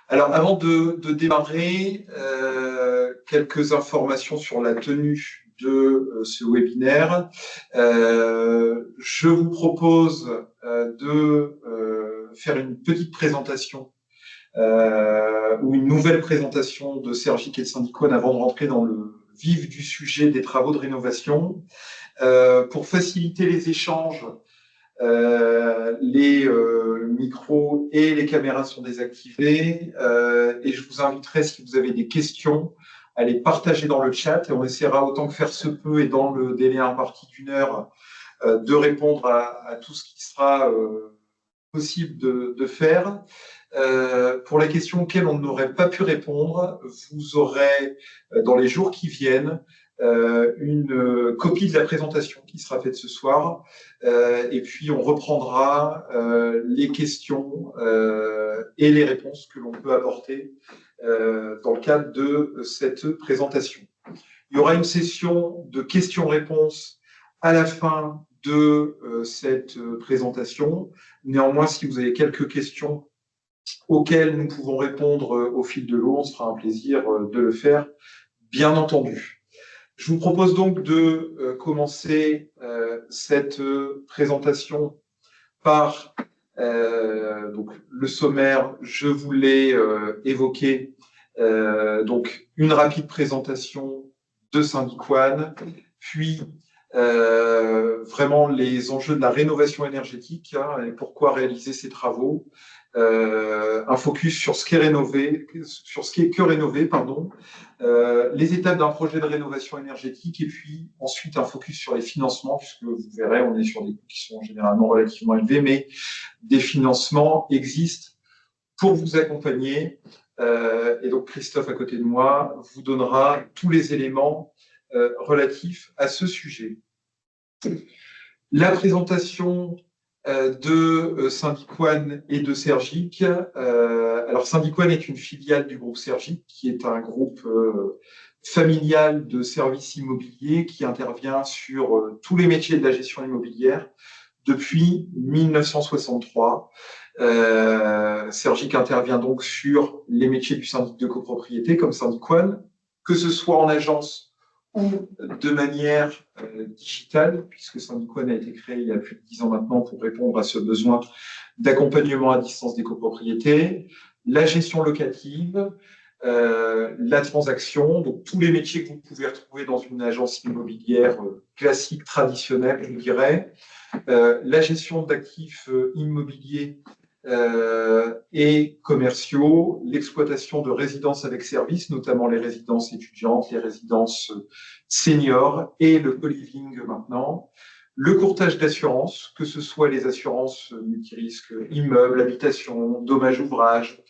Alors, avant de démarrer, quelques informations sur la tenue de ce webinaire. Je vous propose de faire une petite présentation ou une nouvelle présentation de Sergic et de Syndic One avant de rentrer dans le vif du sujet des travaux de rénovation. Pour faciliter les échanges, les micros et les caméras sont désactivés et je vous inviterai, si vous avez des questions, à les partager dans le chat et on essaiera autant que faire se peut et dans le délai imparti d'1 heure de répondre à tout ce qui sera possible de faire. Pour les questions auxquelles on n'aurait pas pu répondre, vous aurez dans les jours qui viennent une copie de la présentation qui sera faite ce soir et puis on reprendra les questions et les réponses que l'on peut apporter dans le cadre de cette présentation. Il y aura une session de questions-réponses à la fin de cette présentation. Néanmoins, si vous avez quelques questions auxquelles nous pouvons répondre au fil de l'eau, on se fera un plaisir de le faire, bien entendu. Je vous propose donc de commencer cette présentation par donc le sommaire. Je vous l'ai évoqué, donc une rapide présentation de Syndic One, puis vraiment les enjeux de la rénovation énergétique et pourquoi réaliser ces travaux. Un focus sur ce qui est rénové, sur ce qui est que rénové, pardon, les étapes d'un projet de rénovation énergétique et puis ensuite un focus sur les financements, puisque vous verrez, on est sur des coûts qui sont généralement relativement élevés, mais des financements existent pour vous accompagner. Et donc Christophe, à côté de moi, vous donnera tous les éléments relatifs à ce sujet. La présentation de Syndic One et de Sergic. Alors Syndic One est une filiale du groupe Sergic, qui est un groupe familial de services immobiliers qui intervient sur tous les métiers de la gestion immobilière depuis 1963. Sergic intervient donc sur les métiers du syndic de copropriété comme Syndic One, que ce soit en agence ou de manière digitale, puisque Syndic One a été créé il y a plus de 10 ans maintenant pour répondre à ce besoin d'accompagnement à distance des copropriétés, la gestion locative, la transaction, donc tous les métiers que vous pouvez retrouver dans une agence immobilière classique, traditionnelle, je dirais, la gestion d'actifs immobiliers et commerciaux, l'exploitation de résidences avec services, notamment les résidences étudiantes, les résidences seniors et le co-living maintenant, le courtage d'assurance, que ce soit les assurances multirisques, immeubles, habitation, dommages ouvrages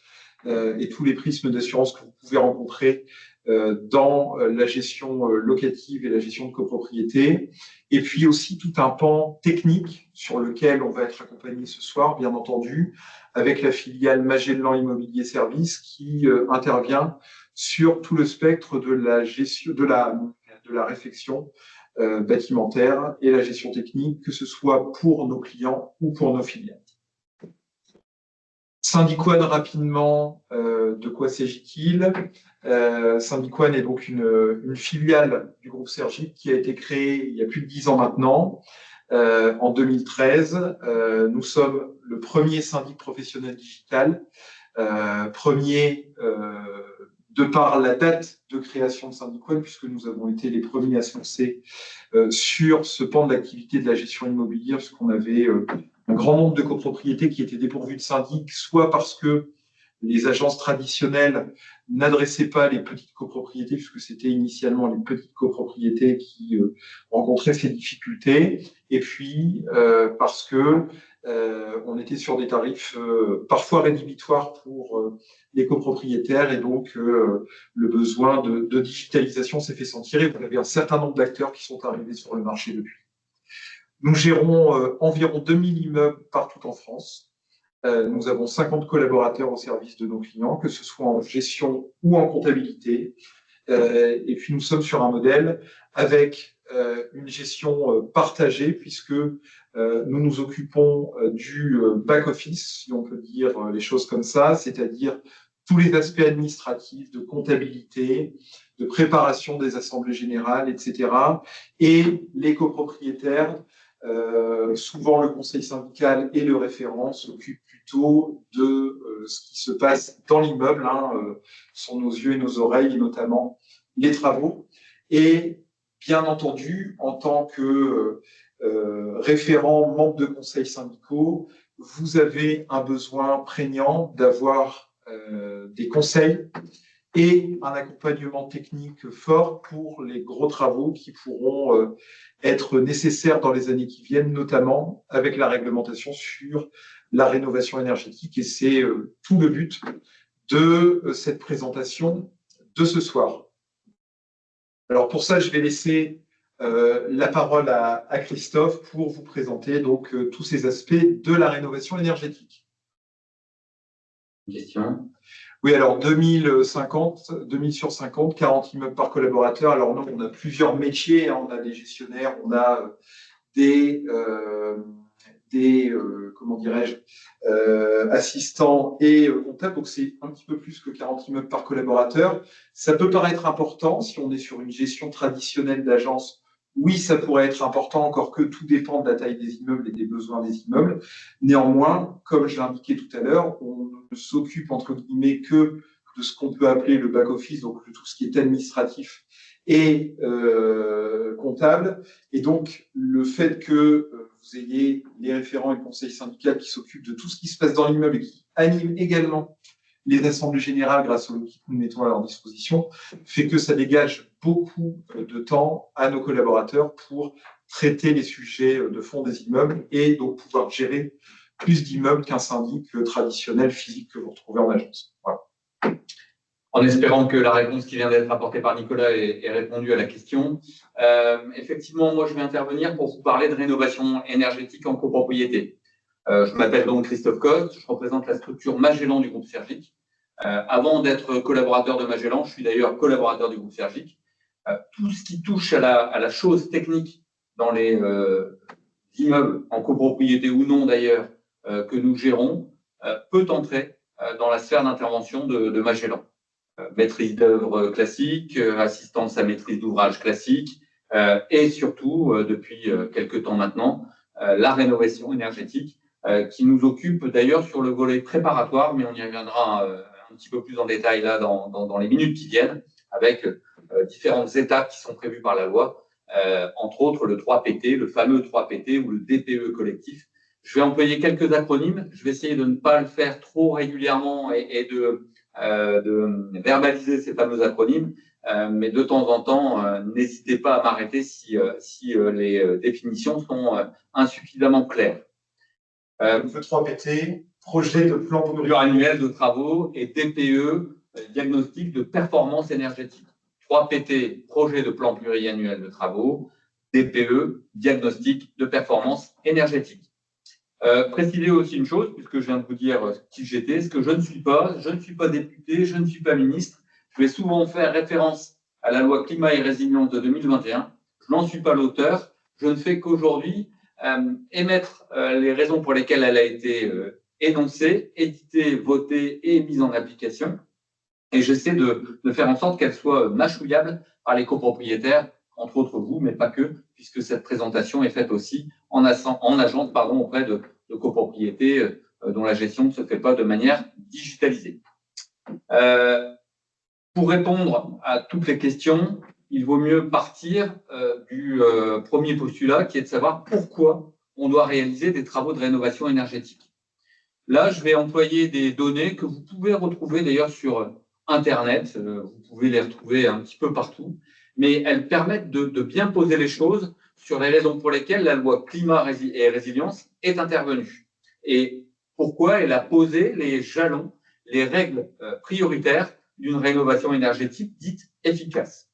et tous les prismes d'assurance que vous pouvez rencontrer dans la gestion locative et la gestion de copropriété, et puis aussi tout un pan technique sur lequel on va être accompagné ce soir, bien entendu, avec la filiale Magellan Immobilier Service qui intervient sur tout le spectre de la gestion, de la réflexion bâtimentaire et la gestion technique, que ce soit pour nos clients ou pour nos filiales. Syndic One, rapidement, de quoi s'agit-il? Syndic One est donc une filiale du groupe Sergic qui a été créée il y a plus de 10 ans maintenant, en 2013. Nous sommes le premier syndic professionnel digital, premier de par la date de création de Syndic One, puisque nous avons été les premiers à se lancer sur ce pan de l'activité de la gestion immobilière, puisqu'on avait un grand nombre de copropriétés qui étaient dépourvues de syndic, soit parce que les agences traditionnelles n'adressaient pas les petites copropriétés, puisque c'était initialement les petites copropriétés qui rencontraient ces difficultés, et puis parce que on était sur des tarifs parfois rédhibitoires pour les copropriétaires, et donc le besoin de digitalisation s'est fait sentir, et vous avez un certain nombre d'acteurs qui sont arrivés sur le marché depuis. Nous gérons environ 2000 immeubles partout en France. Nous avons 50 collaborateurs au service de nos clients, que ce soit en gestion ou en comptabilité. Et puis nous sommes sur un modèle avec une gestion partagée, puisque nous nous occupons du back-office, si on peut dire les choses comme ça, c'est-à-dire tous les aspects administratifs, de comptabilité, de préparation des assemblées générales, etc. Et les copropriétaires, souvent le conseil syndical et le référent s'occupent plutôt de ce qui se passe dans l'immeuble, sont nos yeux et nos oreilles, et notamment les travaux. Et bien entendu, en tant que référent, membre de conseils syndicaux, vous avez un besoin prégnant d'avoir des conseils et un accompagnement technique fort pour les gros travaux qui pourront être nécessaires dans les années qui viennent, notamment avec la réglementation sur la rénovation énergétique. Et c'est tout le but de cette présentation de ce soir. Alors pour ça, je vais laisser la parole à Christophe pour vous présenter donc tous ces aspects de la rénovation énergétique. Question. Oui, alors 2000 sur 50, 40 immeubles par collaborateur. Alors nous, on a plusieurs métiers, on a des gestionnaires, on a des comment dirais-je, assistants et comptables, donc c'est un petit peu plus que 40 immeubles par collaborateur. Ça peut paraître important si on est sur une gestion traditionnelle d'agence. Oui, ça pourrait être important, encore que tout dépend de la taille des immeubles et des besoins des immeubles. Néanmoins, comme je l'ai indiqué tout à l'heure, on ne s'occupe entre guillemets que de ce qu'on peut appeler le back-office, donc de tout ce qui est administratif et comptable. Et donc, le fait que vous ayez les référents et le conseil syndical qui s'occupent de tout ce qui se passe dans l'immeuble et qui animent également les assemblées générales grâce aux outils que nous mettons à leur disposition, fait que ça dégage beaucoup de temps à nos collaborateurs pour traiter les sujets de fond des immeubles et donc pouvoir gérer plus d'immeubles qu'un syndic traditionnel physique que vous retrouvez en agence. Voilà. En espérant que la réponse qui vient d'être apportée par Nicolas ait répondu à la question. Effectivement, moi, je vais intervenir pour vous parler de rénovation énergétique en copropriété. Je m'appelle donc Christophe Coste, je représente la structure Magellan du groupe Sergic. Avant d'être collaborateur de Magellan, je suis d'ailleurs collaborateur du groupe Sergic. Tout ce qui touche à la chose technique dans les immeubles, en copropriété ou non d'ailleurs, que nous gérons, peut entrer dans la sphère d'intervention de Magellan. Maîtrise d'œuvre classique, assistance à maîtrise d'ouvrage classique, et surtout, depuis quelques temps maintenant, la rénovation énergétique, qui nous occupe d'ailleurs sur le volet préparatoire, mais on y reviendra un petit peu plus en détail là dans les minutes qui viennent, avec différentes étapes qui sont prévues par la loi, entre autres le 3PT, le fameux 3PT ou le DPE collectif. Je vais employer quelques acronymes, je vais essayer de ne pas le faire trop régulièrement et de verbaliser ces fameux acronymes, mais de temps en temps, n'hésitez pas à m'arrêter si les définitions sont insuffisamment claires. Le 3PT, projet de plan pluriannuel de travaux, et DPE, diagnostic de performance énergétique. 3PT, projet de plan pluriannuel de travaux, DPE, diagnostic de performance énergétique. Préciser aussi une chose, puisque je viens de vous dire qui j'étais, ce que je ne suis pas député, je ne suis pas ministre. Je vais souvent faire référence à la loi climat et résilience de 2021. Je n'en suis pas l'auteur. Je ne fais qu'aujourd'hui émettre les raisons pour lesquelles elle a été énoncée, éditée, votée et mise en application. Et j'essaie de faire en sorte qu'elle soit mâchouillable par les copropriétaires, entre autres vous, mais pas que, puisque cette présentation est faite aussi en agence auprès de copropriétés dont la gestion ne se fait pas de manière digitalisée. Pour répondre à toutes les questions, il vaut mieux partir du premier postulat, qui est de savoir pourquoi on doit réaliser des travaux de rénovation énergétique. Là, je vais employer des données que vous pouvez retrouver d'ailleurs sur Internet. Vous pouvez les retrouver un petit peu partout, mais elles permettent de bien poser les choses sur les raisons pour lesquelles la loi climat et résilience est intervenue et pourquoi elle a posé les jalons, les règles prioritaires d'une rénovation énergétique dite efficace.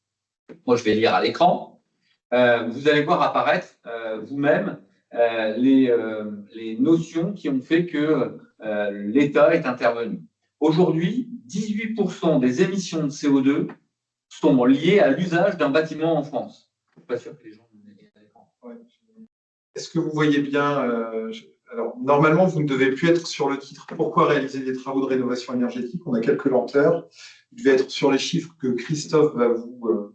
Moi, je vais lire à l'écran. Vous allez voir apparaître vous-même les notions qui ont fait que l'État est intervenu. Aujourd'hui, 18% des émissions de CO2 sont liées à l'usage d'un bâtiment en France. Je ne suis pas sûr que les gens aient l'écran. Ouais. Est-ce que vous voyez bien Alors, normalement, vous ne devez plus être sur le titre « Pourquoi réaliser des travaux de rénovation énergétique ?» On a quelques lenteurs. Vous devez être sur les chiffres que Christophe va vous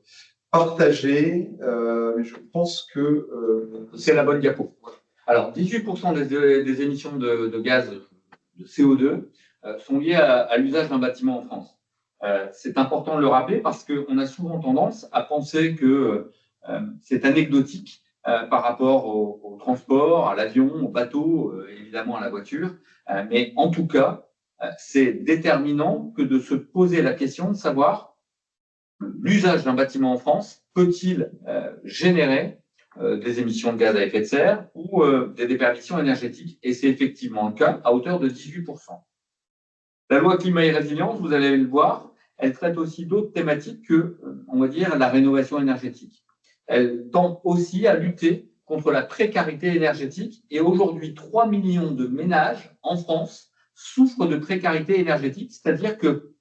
partager. Mais je pense que… c'est la bonne diapo. Alors, 18% des émissions de gaz de CO2 sont liées à l'usage d'un bâtiment en France. C'est important de le rappeler parce qu'on a souvent tendance à penser que c'est anecdotique par rapport au transport, à l'avion, au bateau, évidemment à la voiture. Mais en tout cas, c'est déterminant que de se poser la question de savoir l'usage d'un bâtiment en France peut-il générer des émissions de gaz à effet de serre ou des déperditions énergétiques. Et c'est effectivement le cas à hauteur de 18%. La loi climat et résilience, vous allez le voir, elle traite aussi d'autres thématiques que, on va dire, la rénovation énergétique. Elle tend aussi à lutter contre la précarité énergétique. Et aujourd'hui, 3 millions de ménages en France souffrent de précarité énergétique, c'est-à-dire que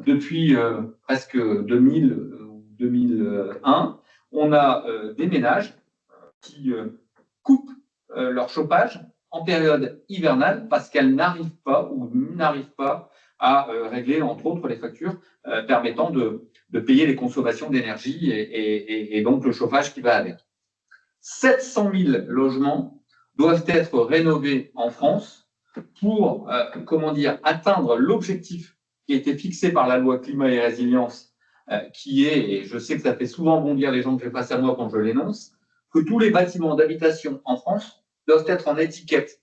depuis presque 2000 ou 2001, on a des ménages qui coupent leur chauffage en période hivernale parce qu'elles n'arrivent pas ou n'arrivent pas à régler, entre autres, les factures permettant de payer les consommations d'énergie et donc le chauffage qui va avec. 700 000 logements doivent être rénovés en France pour, atteindre l'objectif qui a été fixé par la loi climat et résilience, qui est, et je sais que ça fait souvent bondir les gens que j'ai face à moi quand je l'énonce, que tous les bâtiments d'habitation en France doivent être en étiquette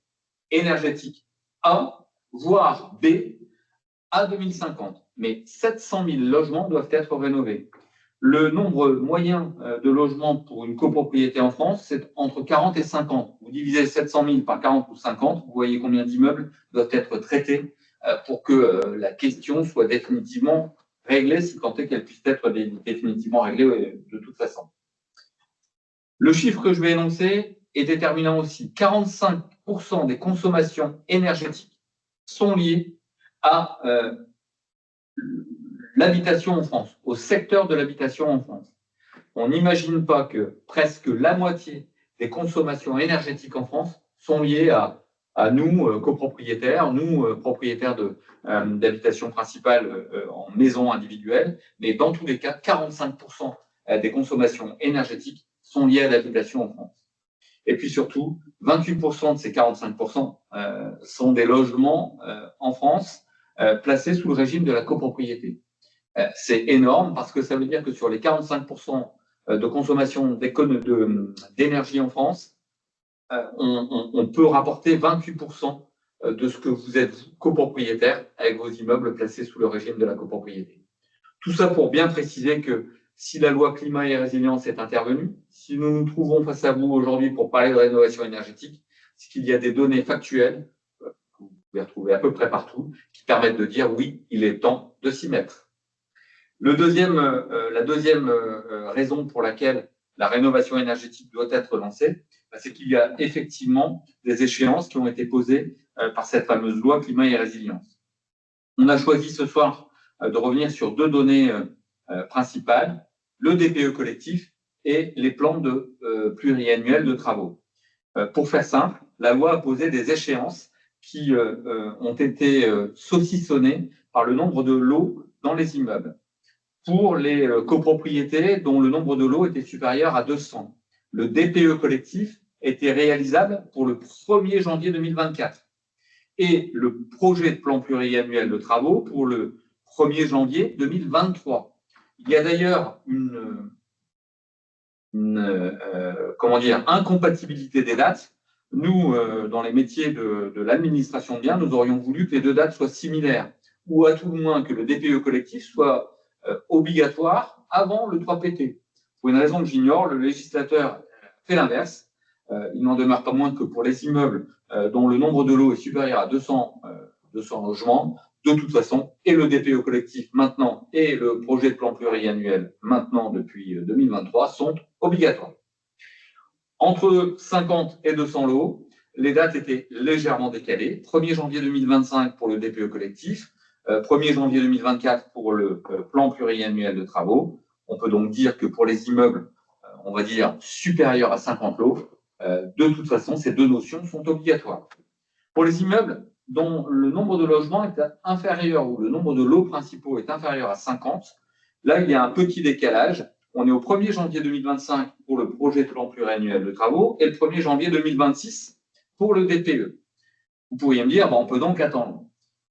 énergétique A, voire B, à 2050. Mais 700 000 logements doivent être rénovés. Le nombre moyen de logements pour une copropriété en France, c'est entre 40 et 50. Vous divisez 700 000 par 40 ou 50, vous voyez combien d'immeubles doivent être traités pour que la question soit définitivement réglée, si tant est qu'elle puisse être définitivement réglée de toute façon. Le chiffre que je vais énoncer est déterminant aussi. 45% des consommations énergétiques sont liées à l'habitation en France, au secteur de l'habitation en France. On n'imagine pas que presque la moitié des consommations énergétiques en France sont liées à nous, copropriétaires, nous, propriétaires d'habitation principale en maison individuelle, mais dans tous les cas, 45% des consommations énergétiques sont liées à l'habitation en France. Et puis surtout, 28% de ces 45% sont des logements en France placés sous le régime de la copropriété. C'est énorme parce que ça veut dire que sur les 45% de consommation d'énergie en France, on peut rapporter 28% de ce que vous êtes copropriétaire avec vos immeubles placés sous le régime de la copropriété. Tout ça pour bien préciser que si la loi climat et résilience est intervenue, si nous nous trouvons face à vous aujourd'hui pour parler de rénovation énergétique, c'est qu'il y a des données factuelles que vous pouvez retrouver à peu près partout qui permettent de dire oui, il est temps de s'y mettre. La deuxième raison pour laquelle la rénovation énergétique doit être lancée, c'est qu'il y a effectivement des échéances qui ont été posées par cette fameuse loi climat et résilience. On a choisi ce soir de revenir sur deux données principales, le DPE collectif et les plans pluriannuels de travaux. Pour faire simple, la loi a posé des échéances qui ont été saucissonnées par le nombre de lots dans les immeubles. Pour les copropriétés dont le nombre de lots était supérieur à 200. Le DPE collectif était réalisable pour le 1er janvier 2024 et le projet de plan pluriannuel de travaux pour le 1er janvier 2023. Il y a d'ailleurs une incompatibilité des dates. Nous, dans les métiers de l'administration de biens, nous aurions voulu que les deux dates soient similaires ou à tout le moins que le DPE collectif soit obligatoire avant le 3PT. Pour une raison que j'ignore, le législateur fait l'inverse. Il n'en demeure pas moins que pour les immeubles dont le nombre de lots est supérieur à 200 logements, de toute façon, et le DPE collectif maintenant et le projet de plan pluriannuel maintenant depuis 2023 sont obligatoires. Entre 50 et 200 lots, les dates étaient légèrement décalées. 1er janvier 2025 pour le DPE collectif, 1er janvier 2024 pour le plan pluriannuel de travaux. On peut donc dire que pour les immeubles, on va dire supérieurs à 50 lots, De toute façon, ces deux notions sont obligatoires. Pour les immeubles dont le nombre de logements est inférieur ou le nombre de lots principaux est inférieur à 50, là, il y a un petit décalage. On est au 1er janvier 2025 pour le projet de plan pluriannuel de travaux et le 1er janvier 2026 pour le DPE. Vous pourriez me dire, on peut donc attendre.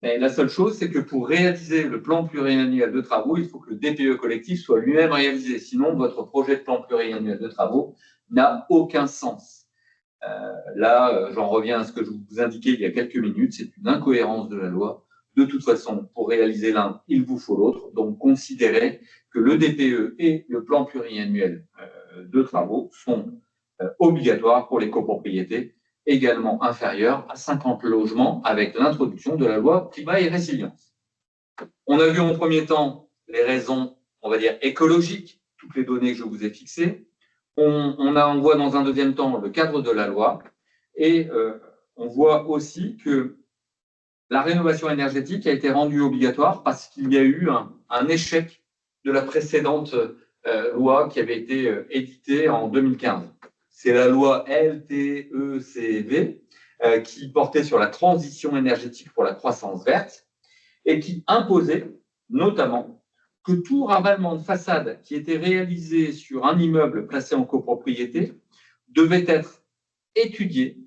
Mais la seule chose, c'est que pour réaliser le plan pluriannuel de travaux, il faut que le DPE collectif soit lui-même réalisé. Sinon, votre projet de plan pluriannuel de travaux n'a aucun sens. Là, j'en reviens à ce que je vous indiquais il y a quelques minutes, c'est une incohérence de la loi. De toute façon, pour réaliser l'un, il vous faut l'autre. Donc, considérez que le DPE et le plan pluriannuel de travaux sont obligatoires pour les copropriétés également inférieures à 50 logements avec l'introduction de la loi climat et résilience. On a vu en premier temps les raisons, on va dire, écologiques, toutes les données que je vous ai fixées. On voit dans un deuxième temps le cadre de la loi et on voit aussi que la rénovation énergétique a été rendue obligatoire parce qu'il y a eu un échec de la précédente loi qui avait été éditée en 2015. C'est la loi LTECV qui portait sur la transition énergétique pour la croissance verte et qui imposait notamment que tout ravalement de façade qui était réalisé sur un immeuble placé en copropriété devait être étudié,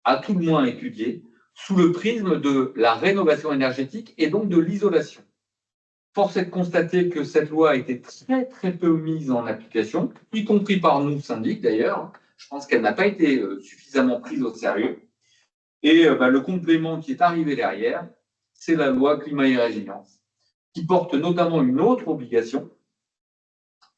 à tout le moins étudié, sous le prisme de la rénovation énergétique et donc de l'isolation. Force est de constater que cette loi a été très, très peu mise en application, y compris par nous, syndics d'ailleurs. Je pense qu'elle n'a pas été suffisamment prise au sérieux. Et le complément qui est arrivé derrière, c'est la loi climat et résilience, qui porte notamment une autre obligation,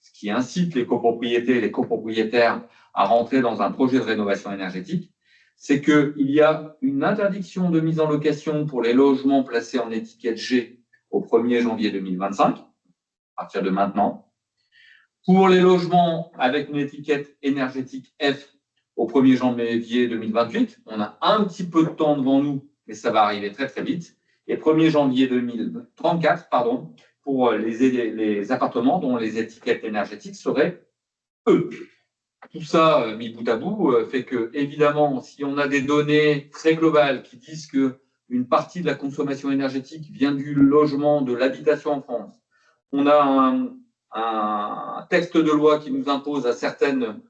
ce qui incite les copropriétés et les copropriétaires à rentrer dans un projet de rénovation énergétique, c'est qu'il y a une interdiction de mise en location pour les logements placés en étiquette G au 1er janvier 2025, à partir de maintenant. Pour les logements avec une étiquette énergétique F au 1er janvier 2028, on a un petit peu de temps devant nous, mais ça va arriver très très vite. Et 1er janvier 2034, pour les appartements dont les étiquettes énergétiques seraient E. Tout ça, mis bout à bout, fait que, évidemment, si on a des données très globales qui disent qu'une partie de la consommation énergétique vient du logement, de l'habitation en France, on a un texte de loi qui nous impose à certaines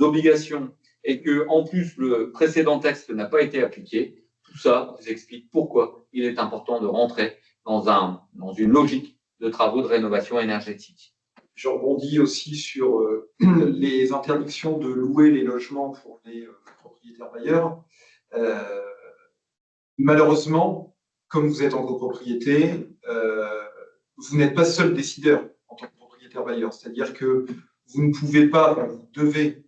obligations et que, en plus, le précédent texte n'a pas été appliqué, tout ça vous explique pourquoi il est important de rentrer dans une logique de travaux de rénovation énergétique. Je rebondis aussi sur les interdictions de louer les logements pour les propriétaires bailleurs. Malheureusement, comme vous êtes en copropriété, vous n'êtes pas seul décideur en tant que propriétaire bailleur. C'est-à-dire que vous ne pouvez pas, vous devez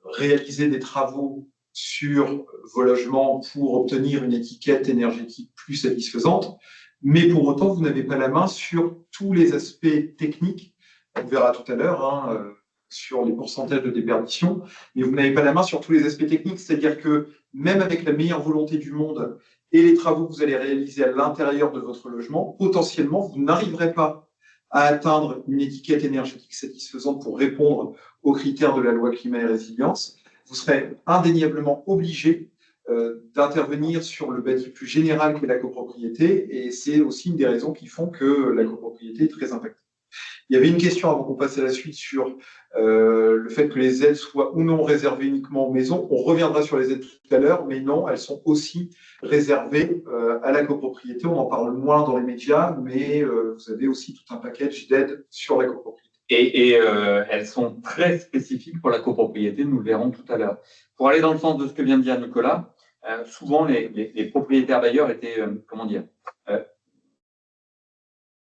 réaliser des travaux sur vos logements pour obtenir une étiquette énergétique plus satisfaisante, mais pour autant, vous n'avez pas la main sur tous les aspects techniques. On verra tout à l'heure sur les pourcentages de déperdition, mais vous n'avez pas la main sur tous les aspects techniques, c'est-à-dire que même avec la meilleure volonté du monde et les travaux que vous allez réaliser à l'intérieur de votre logement, potentiellement, vous n'arriverez pas à atteindre une étiquette énergétique satisfaisante pour répondre aux critères de la loi climat et résilience. Vous serez indéniablement obligé d'intervenir sur le bâti plus général qu'est la copropriété, et c'est aussi une des raisons qui font que la copropriété est très impactée. Il y avait une question avant qu'on passe à la suite sur le fait que les aides soient ou non réservées uniquement aux maisons. On reviendra sur les aides tout à l'heure, mais non, elles sont aussi réservées à la copropriété. On en parle moins dans les médias, mais vous avez aussi tout un package d'aides sur la copropriété. Et elles sont très spécifiques pour la copropriété, nous le verrons tout à l'heure. Pour aller dans le sens de ce que vient de dire Nicolas, souvent les propriétaires bailleurs étaient,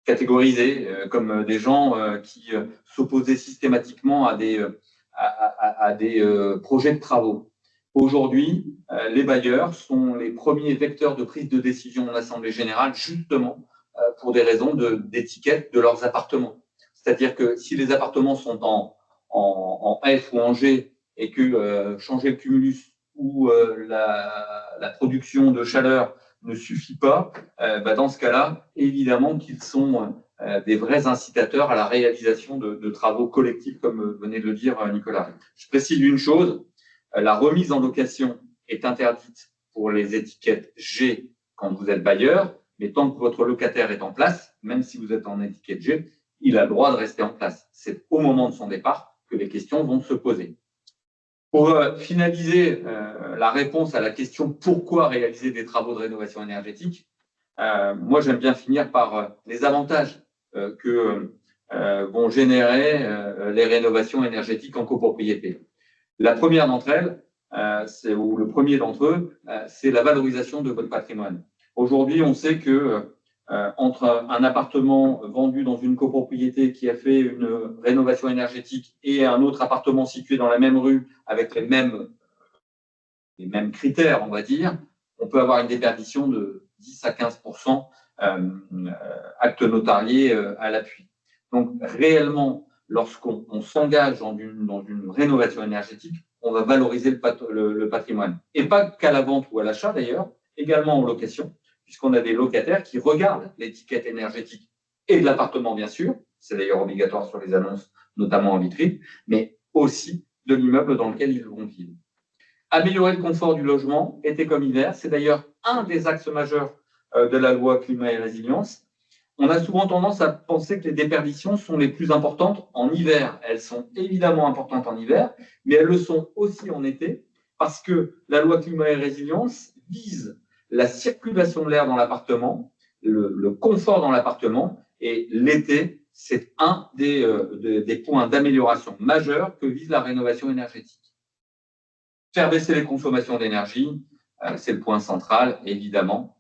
catégorisés comme des gens qui s'opposaient systématiquement à des projets de travaux. Aujourd'hui, les bailleurs sont les premiers vecteurs de prise de décision en Assemblée générale, justement pour des raisons d'étiquette de leurs appartements. C'est-à-dire que si les appartements sont en F ou en G et que changer le cumulus ou la production de chaleur ne suffit pas, dans ce cas-là, évidemment qu'ils sont des vrais incitateurs à la réalisation de travaux collectifs, comme venait de le dire Nicolas. Je précise une chose, la remise en location est interdite pour les étiquettes G quand vous êtes bailleur, mais tant que votre locataire est en place, même si vous êtes en étiquette G, il a le droit de rester en place. C'est au moment de son départ que les questions vont se poser. Pour finaliser la réponse à la question pourquoi réaliser des travaux de rénovation énergétique, moi j'aime bien finir par les avantages que vont générer les rénovations énergétiques en copropriété. La première d'entre elles, ou le premier d'entre eux, c'est la valorisation de votre patrimoine. Aujourd'hui, on sait que entre un appartement vendu dans une copropriété qui a fait une rénovation énergétique et un autre appartement situé dans la même rue avec les mêmes critères, on va dire, on peut avoir une déperdition de 10 à 15% actes notariés à l'appui. Donc, réellement, lorsqu'on s'engage dans une rénovation énergétique, on va valoriser le patrimoine. Et pas qu'à la vente ou à l'achat, d'ailleurs, également en location, puisqu'on a des locataires qui regardent l'étiquette énergétique et de l'appartement, bien sûr, c'est d'ailleurs obligatoire sur les annonces, notamment en vitrine, mais aussi de l'immeuble dans lequel ils vont vivre. Améliorer le confort du logement, été comme hiver, c'est d'ailleurs un des axes majeurs de la loi climat et résilience. On a souvent tendance à penser que les déperditions sont les plus importantes en hiver. Elles sont évidemment importantes en hiver, mais elles le sont aussi en été, parce que la loi climat et résilience vise la circulation de l'air dans l'appartement, le confort dans l'appartement, et l'été, c'est un des points d'amélioration majeurs que vise la rénovation énergétique. Faire baisser les consommations d'énergie, c'est le point central, évidemment.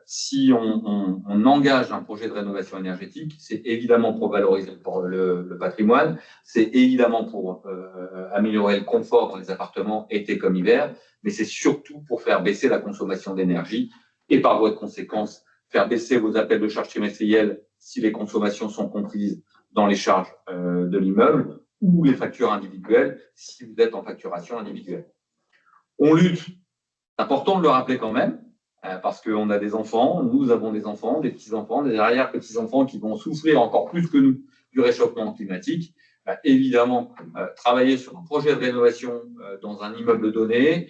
Si on engage un projet de rénovation énergétique, c'est évidemment pour valoriser le patrimoine, c'est évidemment pour améliorer le confort dans les appartements, été comme hiver, mais c'est surtout pour faire baisser la consommation d'énergie et par voie de conséquence, faire baisser vos appels de charges trimestriels si les consommations sont comprises dans les charges de l'immeuble ou les factures individuelles si vous êtes en facturation individuelle. On lutte, c'est important de le rappeler quand même, parce qu'on a des enfants, nous avons des enfants, des petits-enfants, des arrière-petits-enfants qui vont souffrir encore plus que nous du réchauffement climatique. Évidemment, travailler sur un projet de rénovation dans un immeuble donné,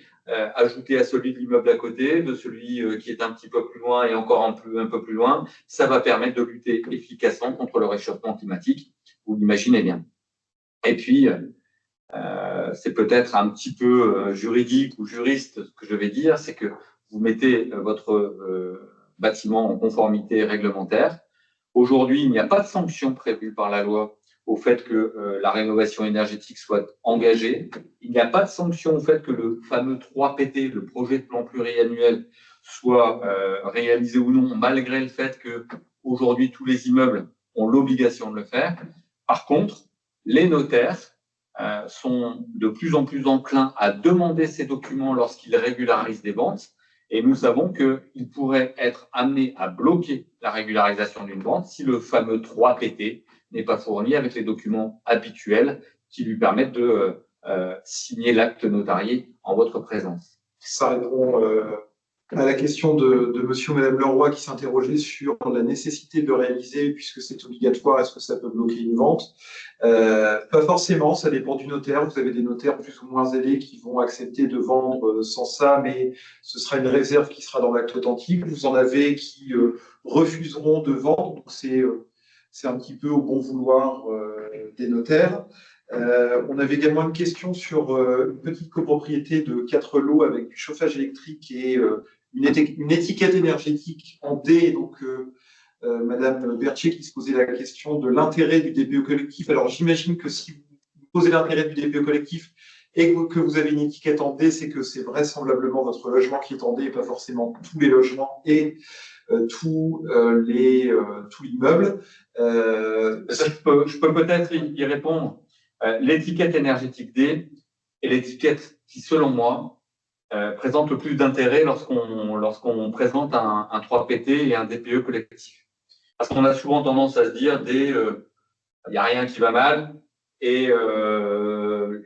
ajouter à celui de l'immeuble à côté, de celui qui est un petit peu plus loin et encore un peu plus loin, ça va permettre de lutter efficacement contre le réchauffement climatique, vous l'imaginez bien. Et puis, c'est peut-être un petit peu juridique ou juriste ce que je vais dire, c'est que vous mettez votre bâtiment en conformité réglementaire. Aujourd'hui, il n'y a pas de sanction prévue par la loi au fait que la rénovation énergétique soit engagée. Il n'y a pas de sanction au fait que le fameux 3PT, le projet de plan pluriannuel, soit réalisé ou non, malgré le fait que aujourd'hui tous les immeubles ont l'obligation de le faire. Par contre, les notaires sont de plus en plus enclins à demander ces documents lorsqu'ils régularisent des ventes. Et nous savons qu'ils pourraient être amenés à bloquer la régularisation d'une vente si le fameux 3PT n'est pas fourni avec les documents habituels qui lui permettent de signer l'acte notarié en votre présence. Ça répond à la question de monsieur ou madame Leroy qui s'interrogeait sur la nécessité de réaliser, puisque c'est obligatoire, est-ce que ça peut bloquer une vente? Pas forcément, ça dépend du notaire. Vous avez des notaires plus ou moins zélés qui vont accepter de vendre sans ça, mais ce sera une réserve qui sera dans l'acte authentique. Vous en avez qui refuseront de vendre, donc c'est un petit peu au bon vouloir des notaires. On avait également une question sur une petite copropriété de 4 lots avec du chauffage électrique et une étiquette énergétique en D. Donc, Madame Berthier qui se posait la question de l'intérêt du DPE collectif. Alors, j'imagine que si vous posez l'intérêt du DPE collectif et que vous avez une étiquette en D, c'est que c'est vraisemblablement votre logement qui est en D et pas forcément tous les logements et tout l'immeuble. Je peux peut-être y répondre. L'étiquette énergétique D est l'étiquette qui, selon moi, présente le plus d'intérêt lorsqu'on présente un 3PT et un DPE collectif. Parce qu'on a souvent tendance à se dire, il n'y a rien qui va mal, et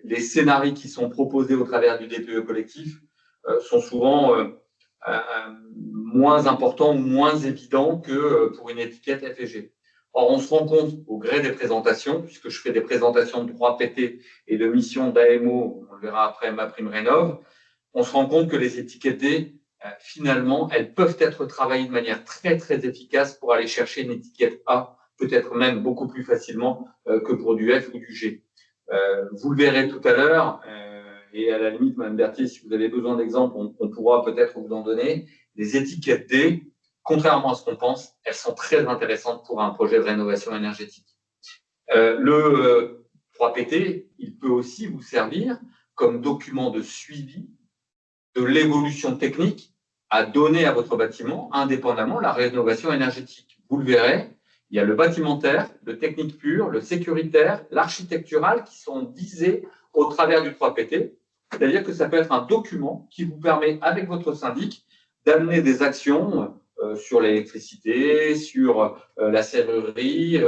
les scénarios qui sont proposés au travers du DPE collectif sont souvent moins importants ou moins évidents que pour une étiquette F et G. Or, on se rend compte au gré des présentations, puisque je fais des présentations de 3PT et de missions d'AMO, on le verra après MaPrimeRénov', on se rend compte que les étiquettes D, finalement, elles peuvent être travaillées de manière très, très efficace pour aller chercher une étiquette A, peut-être même beaucoup plus facilement que pour du F ou du G. Vous le verrez tout à l'heure, et à la limite, Mme Berthier, si vous avez besoin d'exemples, on pourra peut-être vous en donner. Les étiquettes D, contrairement à ce qu'on pense, elles sont très intéressantes pour un projet de rénovation énergétique. Le 3PT, il peut aussi vous servir comme document de suivi de l'évolution technique à donner à votre bâtiment, indépendamment de la rénovation énergétique. Vous le verrez, il y a le bâtimentaire, le technique pur, le sécuritaire, l'architectural qui sont visés au travers du 3PT. C'est-à-dire que ça peut être un document qui vous permet, avec votre syndic, d'amener des actions sur l'électricité, sur la serrurerie.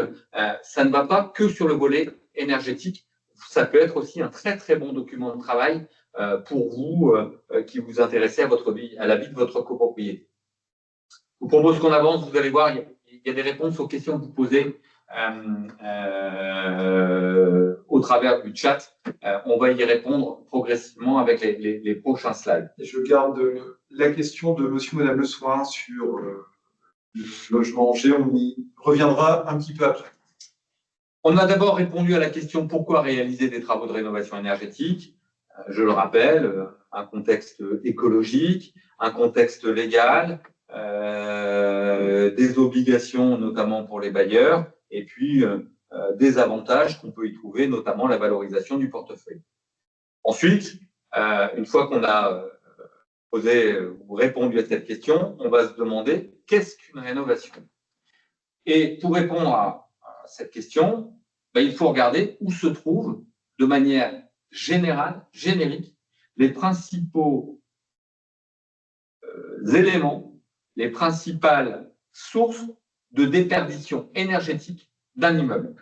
Ça ne va pas que sur le volet énergétique. Ça peut être aussi un très, très bon document de travail pour vous qui vous intéressez à la vie de votre copropriété. Je vous propose qu'on avance. Vous allez voir, il y a des réponses aux questions que vous posez au travers du chat. On va y répondre progressivement avec les prochains slides. Je garde la question de monsieur ou madame Le Soin sur le logement G. On y reviendra un petit peu après. On a d'abord répondu à la question pourquoi réaliser des travaux de rénovation énergétique. Je le rappelle, un contexte écologique, un contexte légal, des obligations notamment pour les bailleurs, et puis des avantages qu'on peut y trouver, notamment la valorisation du portefeuille. Ensuite, une fois qu'on a posé ou répondu à cette question, on va se demander qu'est-ce qu'une rénovation? Et pour répondre à cette question, il faut regarder où se trouvent de manière générale, générique, les principaux éléments, les principales sources de déperdition énergétique d'un immeuble.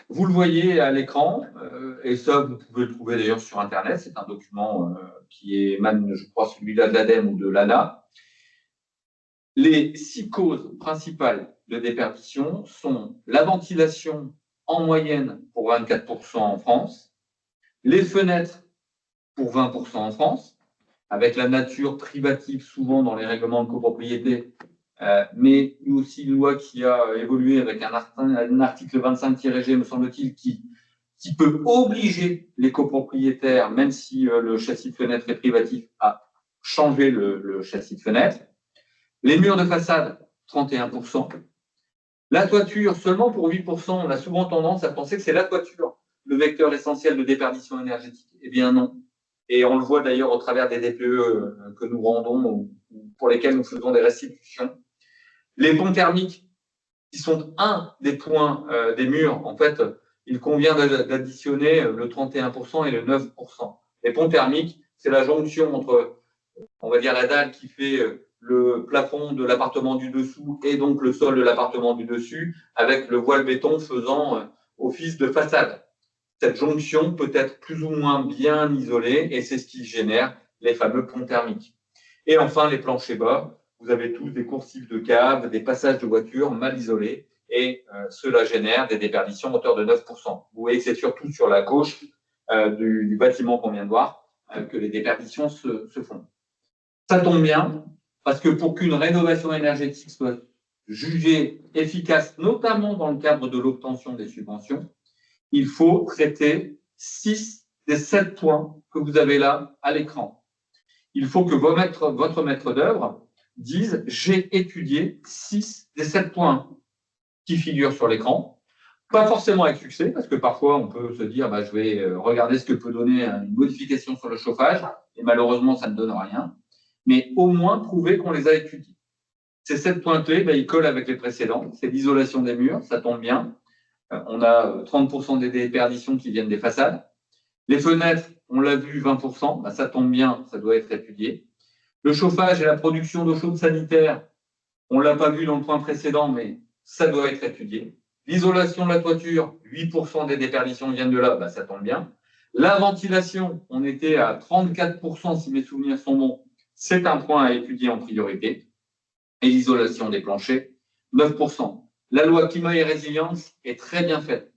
Vous le voyez à l'écran, et ça, vous pouvez le trouver d'ailleurs sur Internet. C'est un document qui est même, je crois, celui-là de l'ADEME ou de l'ANA. Les 6 causes principales de déperdition sont la ventilation en moyenne pour 24% en France, les fenêtres pour 20% en France, avec la nature privative souvent dans les règlements de copropriété, mais aussi une loi qui a évolué avec un article 25-G, me semble-t-il, qui peut obliger les copropriétaires, même si le châssis de fenêtre est privatif, à changer le châssis de fenêtre. Les murs de façade, 31%. La toiture, seulement pour 8%. On a souvent tendance à penser que c'est la toiture le vecteur essentiel de déperdition énergétique. Eh bien non. Et on le voit d'ailleurs au travers des DPE que nous rendons ou pour lesquels nous faisons des restitutions. Les ponts thermiques, qui sont un des points des murs, en fait, il convient d'additionner le 31% et le 9%. Les ponts thermiques, c'est la jonction entre, on va dire, la dalle qui fait le plafond de l'appartement du dessous et donc le sol de l'appartement du dessus, avec le voile béton faisant office de façade. Cette jonction peut être plus ou moins bien isolée et c'est ce qui génère les fameux ponts thermiques. Et enfin, les planchers bas, vous avez tous des coursives de caves, des passages de voitures mal isolés et cela génère des déperditions à hauteur de 9%. Vous voyez que c'est surtout sur la gauche du bâtiment qu'on vient de voir que les déperditions se font. Ça tombe bien parce que pour qu'une rénovation énergétique soit jugée efficace, notamment dans le cadre de l'obtention des subventions, il faut traiter 6 des 7 points que vous avez là à l'écran. Il faut que votre maître d'œuvre dise « j'ai étudié 6 des 7 points qui figurent sur l'écran ». Pas forcément avec succès, parce que parfois on peut se dire je vais regarder ce que peut donner une modification sur le chauffage, et malheureusement ça ne donne rien, mais au moins prouver qu'on les a étudiés. Ces 7 points clés, ils collent avec les précédents. C'est l'isolation des murs, ça tombe bien. On a 30% des déperditions qui viennent des façades. Les fenêtres, on l'a vu, 20%, ça tombe bien, ça doit être étudié. Le chauffage et la production d'eau chaude sanitaire, on ne l'a pas vu dans le point précédent, mais ça doit être étudié. L'isolation de la toiture, 8% des déperditions viennent de là, ça tombe bien. La ventilation, on était à 34% si mes souvenirs sont bons, c'est un point à étudier en priorité. Et l'isolation des planchers, 9%. La loi climat et résilience est très bien faite.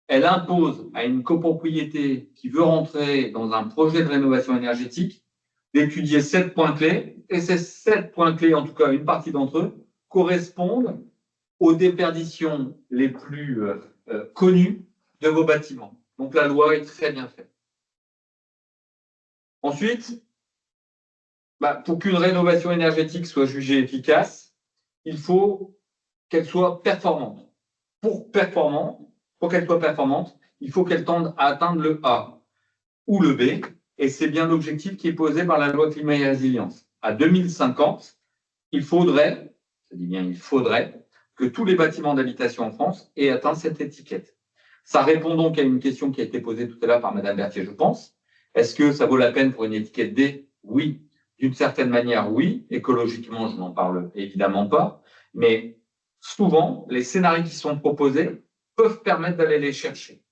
Elle impose à une copropriété qui veut rentrer dans un projet de rénovation énergétique d'étudier 7 points clés, et ces 7 points clés, en tout cas une partie d'entre eux, correspondent aux déperditions les plus connues de vos bâtiments. Donc la loi est très bien faite. Ensuite, pour qu'une rénovation énergétique soit jugée efficace, il faut qu'elle soit performante. Pour qu'elle soit performante, il faut qu'elle tende à atteindre le A ou le B, et c'est bien l'objectif qui est posé par la loi climat et résilience. À 2050, il faudrait que tous les bâtiments d'habitation en France aient atteint cette étiquette. Ça répond donc à une question qui a été posée tout à l'heure par Madame Berthier, je pense. Est-ce que ça vaut la peine pour une étiquette D? Oui. D'une certaine manière, oui. Écologiquement, je n'en parle évidemment pas. Mais souvent, les scénarios qui sont proposés peuvent permettre d'aller les chercher.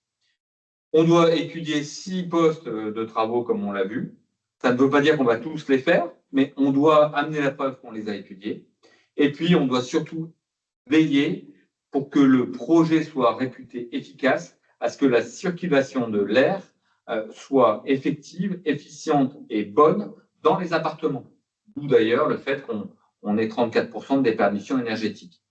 On doit étudier 6 postes de travaux, comme on l'a vu. Ça ne veut pas dire qu'on va tous les faire, mais on doit amener la preuve qu'on les a étudiés. Et puis, on doit surtout veiller pour que le projet soit réputé efficace, à ce que la circulation de l'air soit effective, efficiente et bonne dans les appartements. D'où d'ailleurs le fait qu'on ait 34% de déperdition énergétique.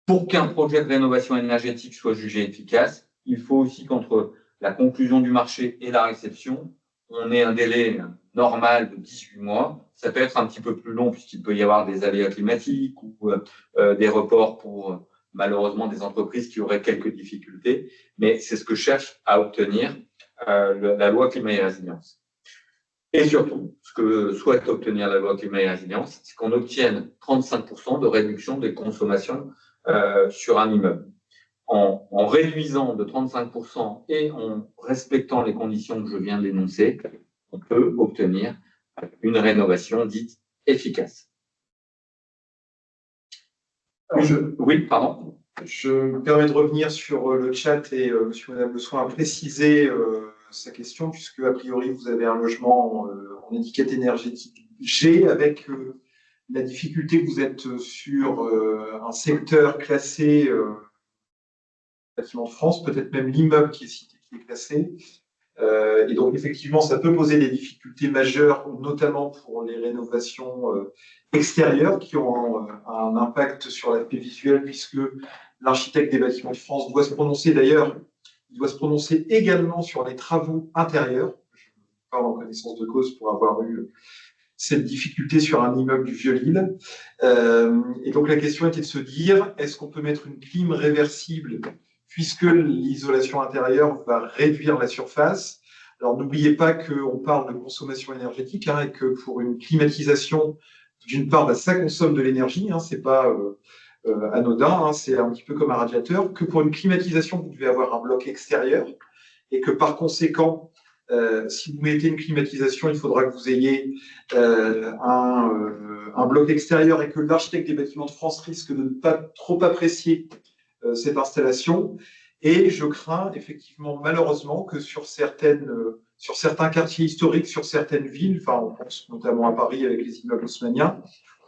Pour qu'un projet de rénovation énergétique soit jugé efficace, il faut aussi qu'entre la conclusion du marché et la réception, on ait un délai normal de 18 mois. Ça peut être un petit peu plus long puisqu'il peut y avoir des aléas climatiques ou des reports pour malheureusement des entreprises qui auraient quelques difficultés. Mais c'est ce que cherche à obtenir la loi climat et résilience. Et surtout, ce que souhaite obtenir la loi climat et résilience, c'est qu'on obtienne 35% de réduction des consommations sur un immeuble. En réduisant de 35% et en respectant les conditions que je viens d'énoncer, on peut obtenir une rénovation dite efficace. Oui, pardon. Je me permets de revenir sur le chat et M. et Mme Le Soin a précisé sa question, puisque a priori vous avez un logement en étiquette énergétique G, avec la difficulté que vous êtes sur un secteur classé bâtiment de France, peut-être même l'immeuble qui est cité, qui est classé. Et donc, effectivement, ça peut poser des difficultés majeures, notamment pour les rénovations extérieures qui ont un impact sur l'aspect visuel, puisque l'architecte des bâtiments de France doit se prononcer d'ailleurs, il doit se prononcer également sur les travaux intérieurs. Je parle en connaissance de cause pour avoir eu cette difficulté sur un immeuble du Vieux-Lille. Et donc, la question était de se dire, est-ce qu'on peut mettre une clim réversible puisque l'isolation intérieure va réduire la surface? Alors, n'oubliez pas qu'on parle de consommation énergétique et que pour une climatisation, d'une part, ça consomme de l'énergie, c'est pas anodin, c'est un petit peu comme un radiateur, que pour une climatisation, vous devez avoir un bloc extérieur et que par conséquent, si vous mettez une climatisation, il faudra que vous ayez un bloc extérieur et que l'architecte des bâtiments de France risque de ne pas trop apprécier cette installation. Et je crains effectivement, malheureusement, que sur certains quartiers historiques, sur certaines villes, on pense notamment à Paris avec les immeubles haussmanniens,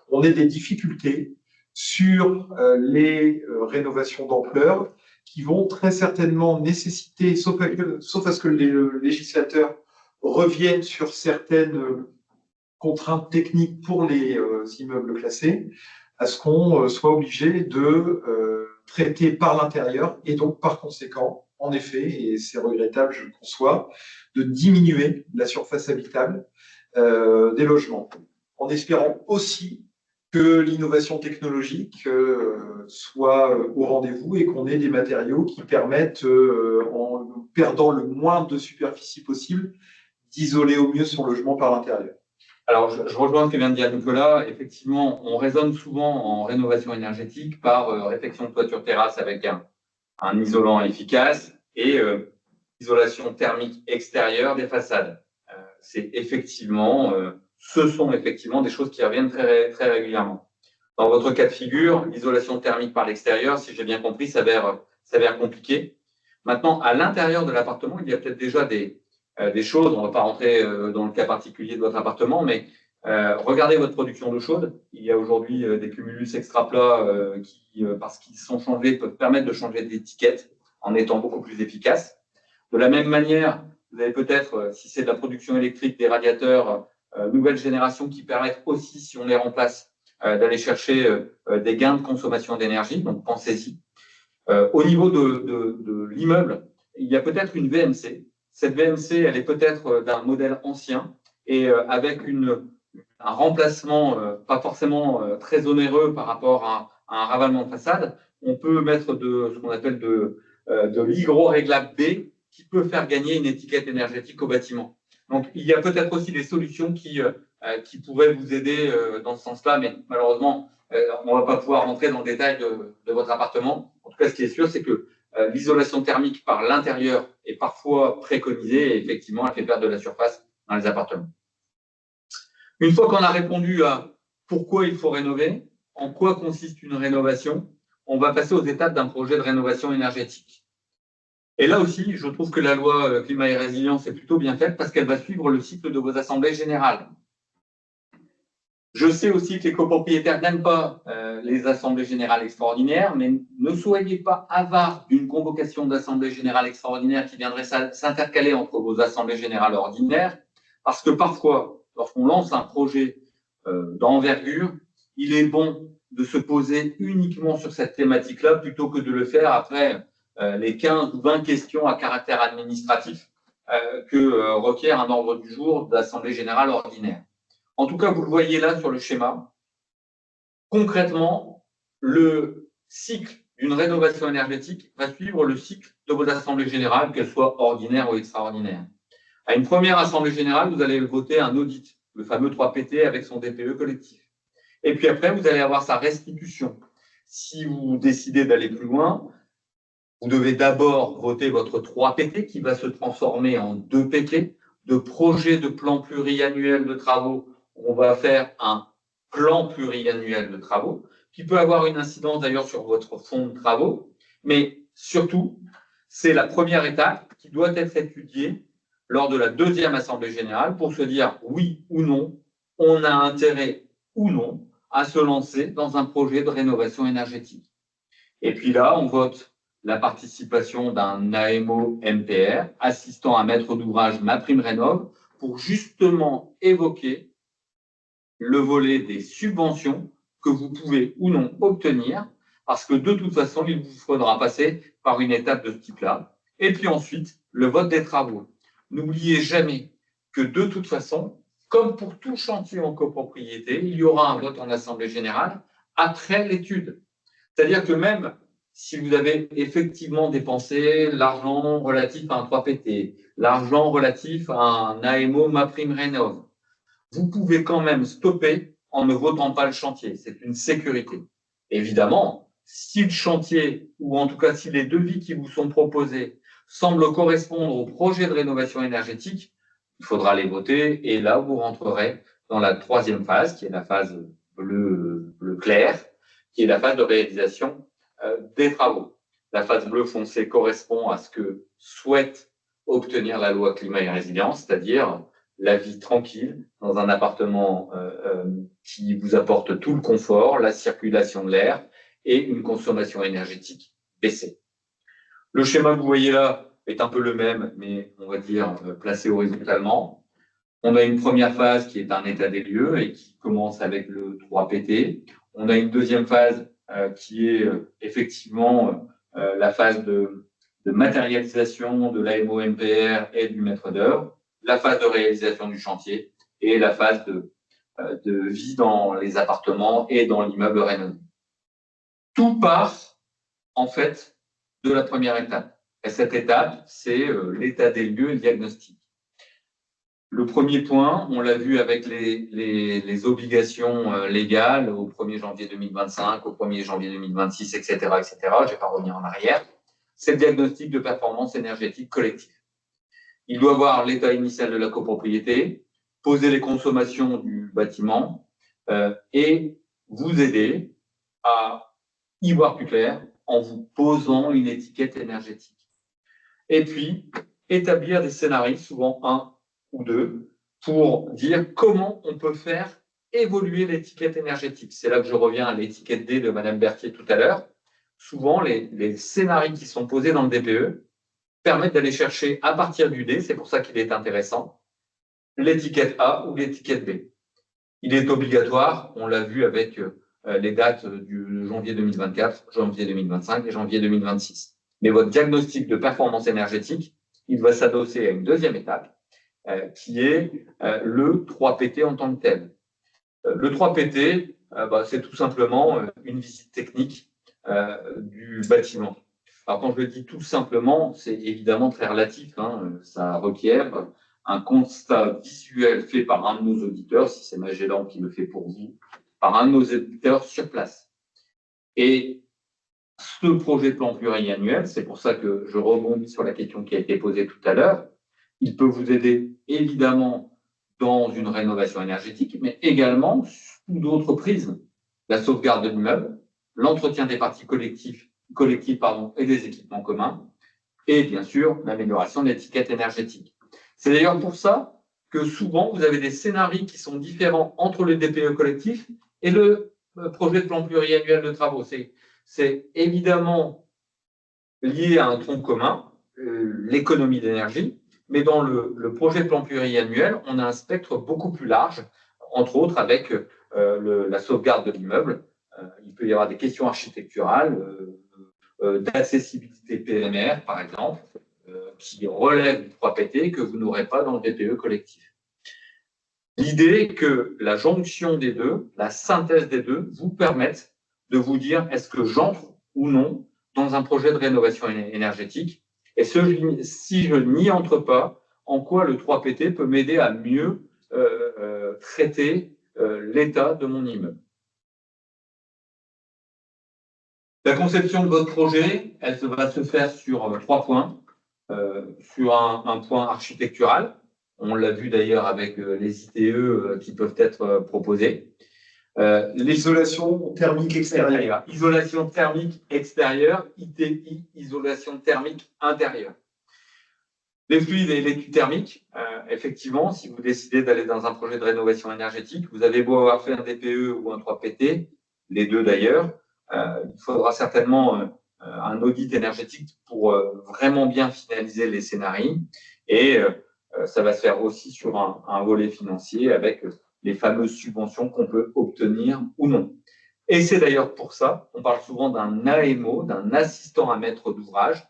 on ait des difficultés sur les rénovations d'ampleur qui vont très certainement nécessiter, sauf à ce que les législateurs reviennent sur certaines contraintes techniques pour les immeubles classés, à ce qu'on soit obligé de traiter par l'intérieur et donc par conséquent, en effet, et c'est regrettable, je le conçois, de diminuer la surface habitable des logements, en espérant aussi que l'innovation technologique soit au rendez-vous et qu'on ait des matériaux qui permettent, en perdant le moins de superficie possible, d'isoler au mieux son logement par l'intérieur. Alors, je rejoins ce que vient de dire Nicolas. Effectivement, on raisonne souvent en rénovation énergétique par réfection de toiture-terrasse avec un isolant efficace et isolation thermique extérieure des façades. Ce sont effectivement des choses qui reviennent très, très régulièrement. Dans votre cas de figure, l'isolation thermique par l'extérieur, si j'ai bien compris, s'avère compliqué. Maintenant, à l'intérieur de l'appartement, il y a peut-être déjà des choses, on ne va pas rentrer dans le cas particulier de votre appartement, mais Regardez votre production d'eau chaude. Il y a aujourd'hui des cumulus extra plats qui, parce qu'ils sont changés, peuvent permettre de changer d'étiquette en étant beaucoup plus efficaces. De la même manière, vous avez peut-être, si c'est de la production électrique, des radiateurs nouvelle génération qui permettent aussi, si on les remplace, d'aller chercher des gains de consommation d'énergie. Donc, pensez-y. Au niveau de l'immeuble, il y a peut-être une VMC. Cette VMC, elle est peut-être d'un modèle ancien et avec un remplacement pas forcément très onéreux par rapport à un ravalement de façade. On peut mettre ce qu'on appelle de l'hydro-réglable B qui peut faire gagner une étiquette énergétique au bâtiment. Donc, il y a peut-être aussi des solutions qui pourraient vous aider dans ce sens-là, mais malheureusement, on ne va pas pouvoir rentrer dans le détail de votre appartement. En tout cas, ce qui est sûr, c'est que l'isolation thermique par l'intérieur est parfois préconisée et effectivement, elle fait perdre de la surface dans les appartements. Une fois qu'on a répondu à pourquoi il faut rénover, en quoi consiste une rénovation, on va passer aux étapes d'un projet de rénovation énergétique. Et là aussi, je trouve que la loi climat et résilience est plutôt bien faite parce qu'elle va suivre le cycle de vos assemblées générales. Je sais aussi que les copropriétaires n'aiment pas les assemblées générales extraordinaires, mais ne soyez pas avares d'une convocation d'assemblée générale extraordinaire qui viendrait s'intercaler entre vos assemblées générales ordinaires, parce que parfois, lorsqu'on lance un projet d'envergure, il est bon de se poser uniquement sur cette thématique-là plutôt que de le faire après les 15 ou 20 questions à caractère administratif que requiert un ordre du jour d'assemblée générale ordinaire. En tout cas, vous le voyez là sur le schéma. Concrètement, le cycle d'une rénovation énergétique va suivre le cycle de vos assemblées générales, qu'elles soient ordinaires ou extraordinaires. À une première assemblée générale, vous allez voter un audit, le fameux 3PT avec son DPE collectif. Et puis après, vous allez avoir sa restitution. Si vous décidez d'aller plus loin, vous devez d'abord voter votre 3PT qui va se transformer en 2PT, de projet de plan pluriannuel de travaux. On va faire un plan pluriannuel de travaux qui peut avoir une incidence d'ailleurs sur votre fonds de travaux, mais surtout, c'est la première étape qui doit être étudiée lors de la deuxième assemblée générale pour se dire oui ou non, on a intérêt ou non à se lancer dans un projet de rénovation énergétique. Et puis là, on vote la participation d'un AMO MPR, assistant à maître d'ouvrage MaPrimeRénov', pour justement évoquer le volet des subventions que vous pouvez ou non obtenir, parce que de toute façon, il vous faudra passer par une étape de ce type-là. Et puis ensuite, le vote des travaux. N'oubliez jamais que de toute façon, comme pour tout chantier en copropriété, il y aura un vote en assemblée générale après l'étude. C'est-à-dire que même si vous avez effectivement dépensé l'argent relatif à un 3PT, l'argent relatif à un AMO MaPrimeRénov', vous pouvez quand même stopper en ne votant pas le chantier. C'est une sécurité. Évidemment, si le chantier, ou en tout cas si les devis qui vous sont proposés semblent correspondre au projet de rénovation énergétique, il faudra les voter et là, vous rentrerez dans la troisième phase, qui est la phase bleu clair, qui est la phase de réalisation des travaux. La phase bleu foncé correspond à ce que souhaite obtenir la loi climat et résilience, c'est-à-dire la vie tranquille dans un appartement qui vous apporte tout le confort, la circulation de l'air et une consommation énergétique baissée. Le schéma que vous voyez là est un peu le même, mais on va dire placé horizontalement. On a une première phase qui est un état des lieux et qui commence avec le 3PT. On a une deuxième phase qui est effectivement la phase de matérialisation de l'AMO-MPR et du maître d'œuvre, la phase de réalisation du chantier et la phase de vie dans les appartements et dans l'immeuble rénové. Tout part, en fait, de la première étape. Et cette étape, c'est l'état des lieux et le diagnostic. Le premier point, on l'a vu avec les obligations légales au 1er janvier 2025, au 1er janvier 2026, etc., etc. Je ne vais pas revenir en arrière. C'est le diagnostic de performance énergétique collective. Il doit voir l'état initial de la copropriété, poser les consommations du bâtiment et vous aider à y voir plus clair en vous posant une étiquette énergétique. Et puis, établir des scénarios, souvent un ou deux, pour dire comment on peut faire évoluer l'étiquette énergétique. C'est là que je reviens à l'étiquette D de Madame Berthier tout à l'heure. Souvent, les scénarios qui sont posés dans le DPE permettent d'aller chercher à partir du D, c'est pour ça qu'il est intéressant, l'étiquette A ou l'étiquette B. Il est obligatoire, on l'a vu avec les dates du janvier 2024, janvier 2025 et janvier 2026. Mais votre diagnostic de performance énergétique, il va s'adosser à une deuxième étape, qui est le 3PT en tant que tel. Le 3PT, c'est tout simplement une visite technique du bâtiment. Alors, quand je le dis tout simplement, c'est évidemment très relatif. Ça requiert un constat visuel fait par un de nos auditeurs, si c'est Magellan qui le fait pour vous, par un de nos auditeurs sur place. Et ce projet de plan pluriannuel, c'est pour ça que je rebondis sur la question qui a été posée tout à l'heure, il peut vous aider évidemment dans une rénovation énergétique, mais également sous d'autres prismes. La sauvegarde de l'immeuble, l'entretien des parties collectives et des équipements communs, et bien sûr l'amélioration de l'étiquette énergétique. C'est d'ailleurs pour ça que souvent vous avez des scénarios qui sont différents entre le DPE collectif et le projet de plan pluriannuel de travaux. C'est évidemment lié à un tronc commun, l'économie d'énergie, mais dans le projet de plan pluriannuel, on a un spectre beaucoup plus large, entre autres avec la sauvegarde de l'immeuble. Il peut y avoir des questions architecturales, d'accessibilité PMR, par exemple, qui relèvent du 3PT que vous n'aurez pas dans le DPE collectif. L'idée est que la jonction des deux, la synthèse des deux, vous permette de vous dire est-ce que j'entre ou non dans un projet de rénovation énergétique et si je n'y entre pas, en quoi le 3PT peut m'aider à mieux traiter l'état de mon immeuble. La conception de votre projet, elle va se faire sur 3 points. Sur un point architectural, on l'a vu d'ailleurs avec les ITE qui peuvent être proposés. L'isolation thermique extérieure. Isolation thermique extérieure, ITI, isolation thermique intérieure. Les fluides et l'étude thermique, effectivement, si vous décidez d'aller dans un projet de rénovation énergétique, vous avez beau avoir fait un DPE ou un 3PT, les deux d'ailleurs, il faudra certainement un audit énergétique pour vraiment bien finaliser les scénarios. Et ça va se faire aussi sur un volet financier avec les fameuses subventions qu'on peut obtenir ou non. Et c'est d'ailleurs pour ça qu'on parle souvent d'un AMO, d'un assistant à maître d'ouvrage,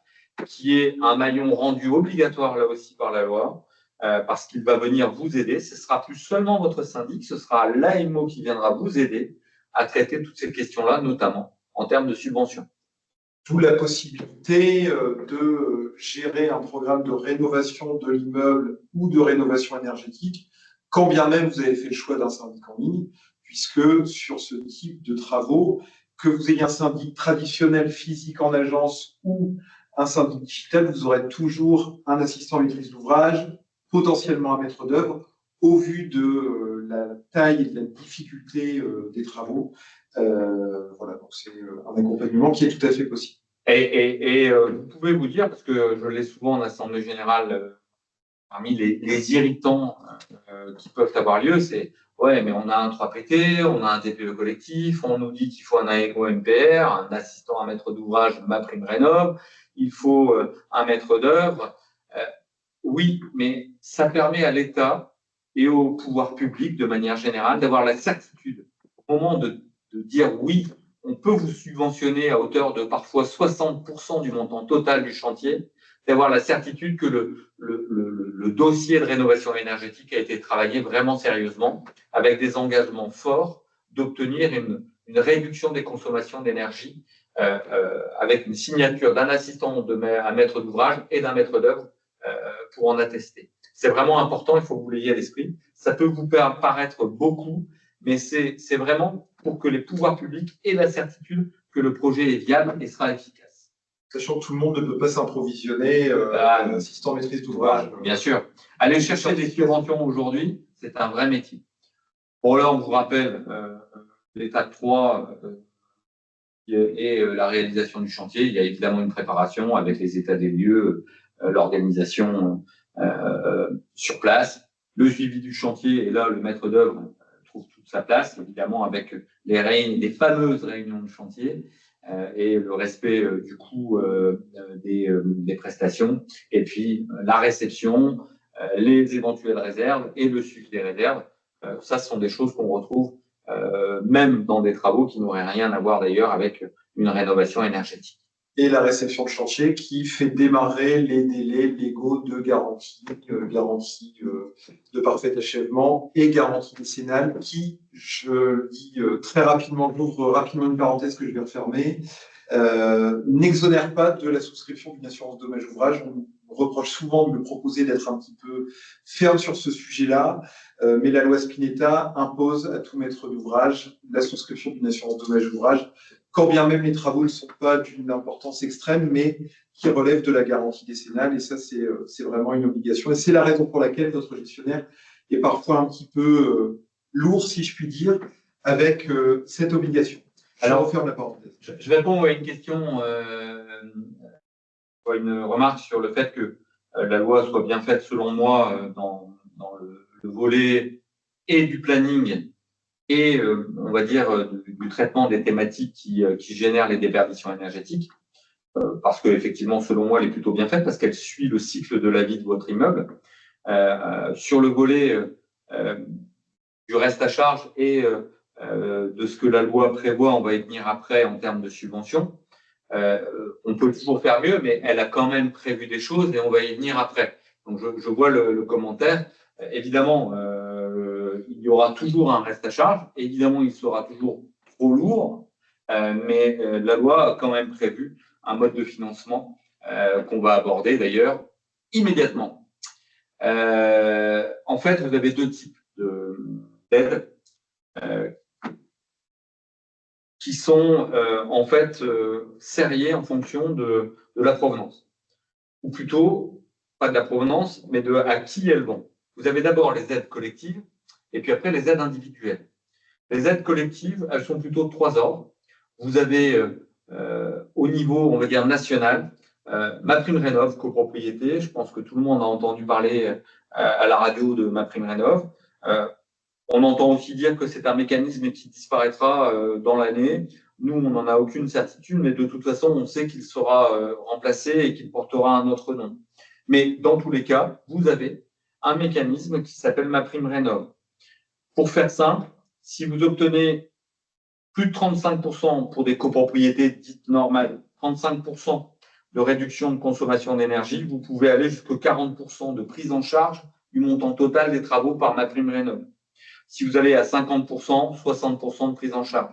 qui est un maillon rendu obligatoire là aussi par la loi, parce qu'il va venir vous aider. Ce sera plus seulement votre syndic, ce sera l'AMO qui viendra vous aider à traiter toutes ces questions-là, notamment en termes de subventions. D'où la possibilité de gérer un programme de rénovation de l'immeuble ou de rénovation énergétique, quand bien même vous avez fait le choix d'un syndic en ligne, puisque sur ce type de travaux, que vous ayez un syndic traditionnel physique en agence ou un syndic digital, vous aurez toujours un assistant maîtrise d'ouvrage, potentiellement un maître d'œuvre, au vu de la taille et de la difficulté des travaux. Voilà, donc c'est un accompagnement qui est tout à fait possible. Et vous pouvez vous dire, parce que je l'ai souvent en assemblée générale, parmi les irritants qui peuvent avoir lieu, c'est ouais, mais on a un 3PT, on a un DPE collectif, on nous dit qu'il faut un AECO MPR, un assistant à maître d'ouvrage MaPrimeRénov', il faut un maître d'œuvre. Oui, mais ça permet à l'État et au pouvoir public, de manière générale, d'avoir la certitude, au moment de dire oui, on peut vous subventionner à hauteur de parfois 60% du montant total du chantier, d'avoir la certitude que le dossier de rénovation énergétique a été travaillé vraiment sérieusement, avec des engagements forts d'obtenir une réduction des consommations d'énergie avec une signature d'un assistant à maître d'ouvrage et d'un maître d'œuvre pour en attester. C'est vraiment important, il faut que vous l'ayez à l'esprit. Ça peut vous paraître beaucoup, mais c'est vraiment pour que les pouvoirs publics aient la certitude que le projet est viable et sera efficace. Sachant que tout le monde ne peut pas s'improvisionner un assistant maîtrise d'ouvrage. Bien sûr. Aller chercher des subventions aujourd'hui, c'est un vrai métier. Bon, là, on vous rappelle l'étape 3 et la réalisation du chantier. Il y a évidemment une préparation avec les états des lieux, l'organisation sur place. le suivi du chantier, et là, le maître d'œuvre trouve toute sa place, évidemment, avec les fameuses réunions de chantier et le respect du coût des prestations, et puis la réception, les éventuelles réserves et le suivi des réserves. Ça, ce sont des choses qu'on retrouve même dans des travaux qui n'auraient rien à voir d'ailleurs avec une rénovation énergétique. Et la réception de chantier qui fait démarrer les délais légaux de garantie, garantie de parfait achèvement et garantie décennale qui, je le dis très rapidement, j'ouvre rapidement une parenthèse que je vais refermer, n'exonère pas de la souscription d'une assurance dommage ouvrage. On reproche souvent de me proposer d'être un petit peu ferme sur ce sujet-là, mais la loi Spinetta impose à tout maître d'ouvrage la souscription d'une assurance dommage ouvrage, quand bien même les travaux ne sont pas d'une importance extrême, mais qui relèvent de la garantie décennale. Et ça, c'est vraiment une obligation. Et c'est la raison pour laquelle notre gestionnaire est parfois un petit peu lourd, si je puis dire, avec cette obligation. Alors, referme la parenthèse. Je réponds à une question, une remarque sur le fait que la loi soit bien faite, selon moi, dans le volet et du planning et, on va dire, du traitement des thématiques qui génèrent les déperditions énergétiques, parce qu'effectivement, selon moi, elle est plutôt bien faite, parce qu'elle suit le cycle de la vie de votre immeuble. Sur le volet du reste à charge et de ce que la loi prévoit, on va y venir après en termes de subventions. On peut toujours faire mieux, mais elle a quand même prévu des choses et on va y venir après. Donc, je vois le commentaire. Évidemment, il y aura toujours un reste à charge. Évidemment, il sera toujours trop lourd, mais la loi a quand même prévu un mode de financement qu'on va aborder d'ailleurs immédiatement. En fait, vous avez deux types d'aides qui sont en fait serrées en fonction de la provenance. Ou plutôt, pas de la provenance, mais de à qui elles vont. Vous avez d'abord les aides collectives et puis après les aides individuelles. Les aides collectives, elles sont plutôt de trois ordres. Vous avez au niveau, on va dire, national, MaPrimeRénov' copropriété. Je pense que tout le monde a entendu parler à la radio de MaPrimeRénov'. On entend aussi dire que c'est un mécanisme qui disparaîtra dans l'année. Nous, on n'en a aucune certitude, mais de toute façon, on sait qu'il sera remplacé et qu'il portera un autre nom. Mais dans tous les cas, vous avez un mécanisme qui s'appelle MaPrimeRénov'. Pour faire simple, si vous obtenez plus de 35% pour des copropriétés dites normales, 35% de réduction de consommation d'énergie, vous pouvez aller jusqu'à 40% de prise en charge du montant total des travaux par MaPrimeRénov'. Si vous allez à 50%, 60% de prise en charge.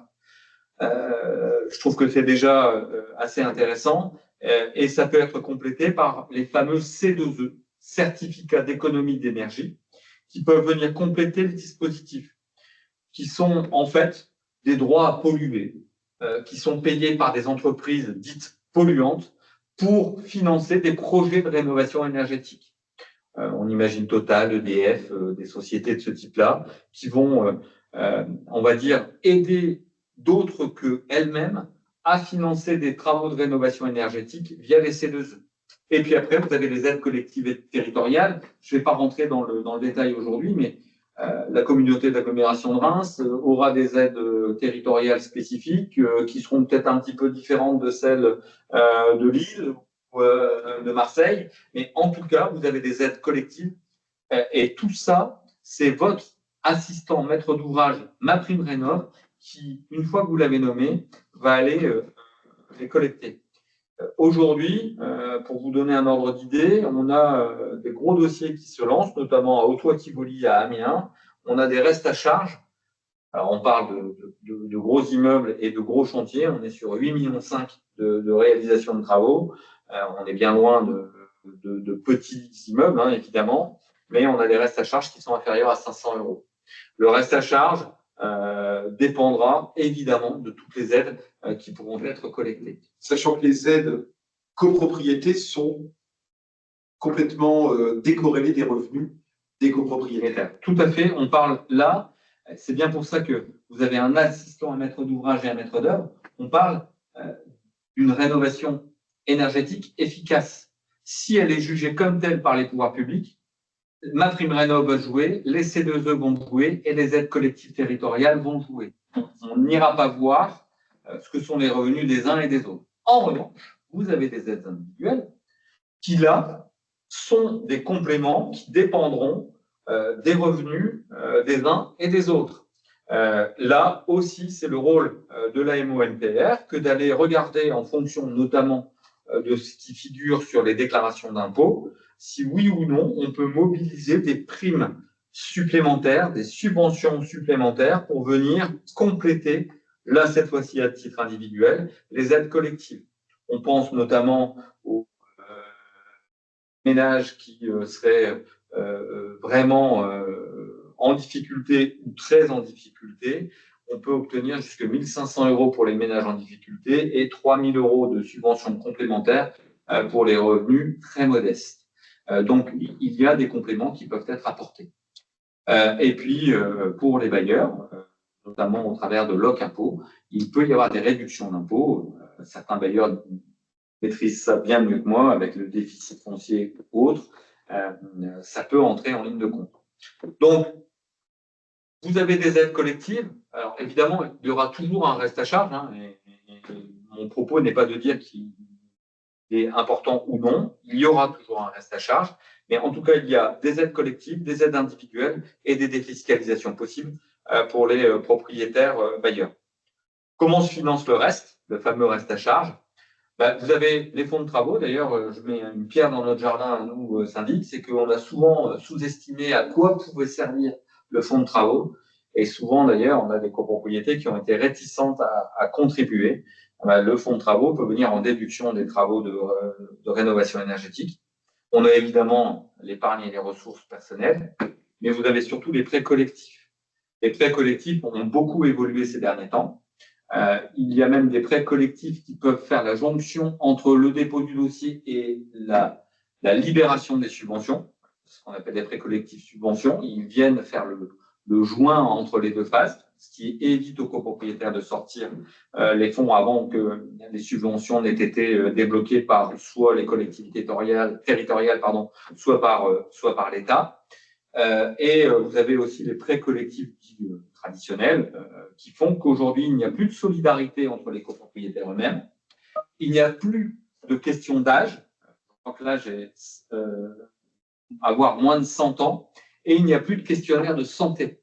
Je trouve que c'est déjà assez intéressant et ça peut être complété par les fameux C2E, certificats d'économie d'énergie, qui peuvent venir compléter le dispositif, qui sont en fait des droits à polluer, qui sont payés par des entreprises dites polluantes pour financer des projets de rénovation énergétique. On imagine Total, EDF, des sociétés de ce type-là, qui vont, on va dire, aider d'autres qu'elles-mêmes à financer des travaux de rénovation énergétique via les C2E. Et puis après, vous avez les aides collectives et territoriales. Je ne vais pas rentrer dans le détail aujourd'hui, mais la communauté d'agglomération de Reims aura des aides territoriales spécifiques qui seront peut-être un petit peu différentes de celles de Lille, de Marseille, mais en tout cas, vous avez des aides collectives et tout ça, c'est votre assistant maître d'ouvrage MaPrimeRénov' qui, une fois que vous l'avez nommé, va aller les collecter. Aujourd'hui, pour vous donner un ordre d'idée, on a des gros dossiers qui se lancent, notamment à Authois-Tivoli à Amiens. On a des restes à charge. Alors, on parle de gros immeubles et de gros chantiers. On est sur 8,5 millions de réalisation de travaux. On est bien loin de petits immeubles, hein, évidemment, mais on a des restes à charge qui sont inférieurs à 500 €. Le reste à charge dépendra évidemment de toutes les aides qui pourront être collectées. Sachant que les aides copropriétés sont complètement décorrélées des revenus des copropriétaires. Tout à fait, on parle là, c'est bien pour ça que vous avez un assistant, un maître d'ouvrage et un maître d'œuvre, on parle d'une rénovation énergétique efficace. Si elle est jugée comme telle par les pouvoirs publics, MaPrimeRénov' va jouer, les C2E vont jouer et les aides collectives territoriales vont jouer. On n'ira pas voir ce que sont les revenus des uns et des autres. En revanche, vous avez des aides individuelles qui, là, sont des compléments qui dépendront des revenus des uns et des autres. Là aussi, c'est le rôle de l'AMO-NPR que d'aller regarder en fonction notamment de ce qui figure sur les déclarations d'impôts, si oui ou non on peut mobiliser des primes supplémentaires, des subventions supplémentaires pour venir compléter, là cette fois-ci à titre individuel, les aides collectives. On pense notamment aux ménages qui seraient vraiment en difficulté ou très en difficulté. On peut obtenir jusqu'à 1 500 € pour les ménages en difficulté et 3 000 € de subventions complémentaires pour les revenus très modestes. Donc, il y a des compléments qui peuvent être apportés. Et puis, pour les bailleurs, notamment au travers de Loc'impôt, il peut y avoir des réductions d'impôts. Certains bailleurs maîtrisent ça bien mieux que moi avec le déficit foncier ou autre. Ça peut entrer en ligne de compte. Donc, vous avez des aides collectives. Alors, évidemment, il y aura toujours un reste à charge. Hein, et mon propos n'est pas de dire qu'il est important ou non. Il y aura toujours un reste à charge. Mais en tout cas, il y a des aides collectives, des aides individuelles et des défiscalisations possibles pour les propriétaires bailleurs. Comment se finance le reste, le fameux reste à charge? Vous avez les fonds de travaux. D'ailleurs, je mets une pierre dans notre jardin, nous, syndic, c'est qu'on a souvent sous-estimé à quoi pouvait servir le fonds de travaux. Et souvent, d'ailleurs, on a des copropriétés qui ont été réticentes à contribuer. Le fonds de travaux peut venir en déduction des travaux de rénovation énergétique. On a évidemment l'épargne et les ressources personnelles, mais vous avez surtout les prêts collectifs. Les prêts collectifs ont beaucoup évolué ces derniers temps. Il y a même des prêts collectifs qui peuvent faire la jonction entre le dépôt du dossier et la libération des subventions, ce qu'on appelle des prêts collectifs subventions. Ils viennent faire le joint entre les deux phases, ce qui évite aux copropriétaires de sortir les fonds avant que les subventions n'aient été débloquées par soit les collectivités territoriales, soit par l'État. Et vous avez aussi les prêts collectifs traditionnels qui font qu'aujourd'hui, il n'y a plus de solidarité entre les copropriétaires eux-mêmes. Il n'y a plus de question d'âge. Donc là, j'ai avoir moins de 100 ans. Et il n'y a plus de questionnaire de santé.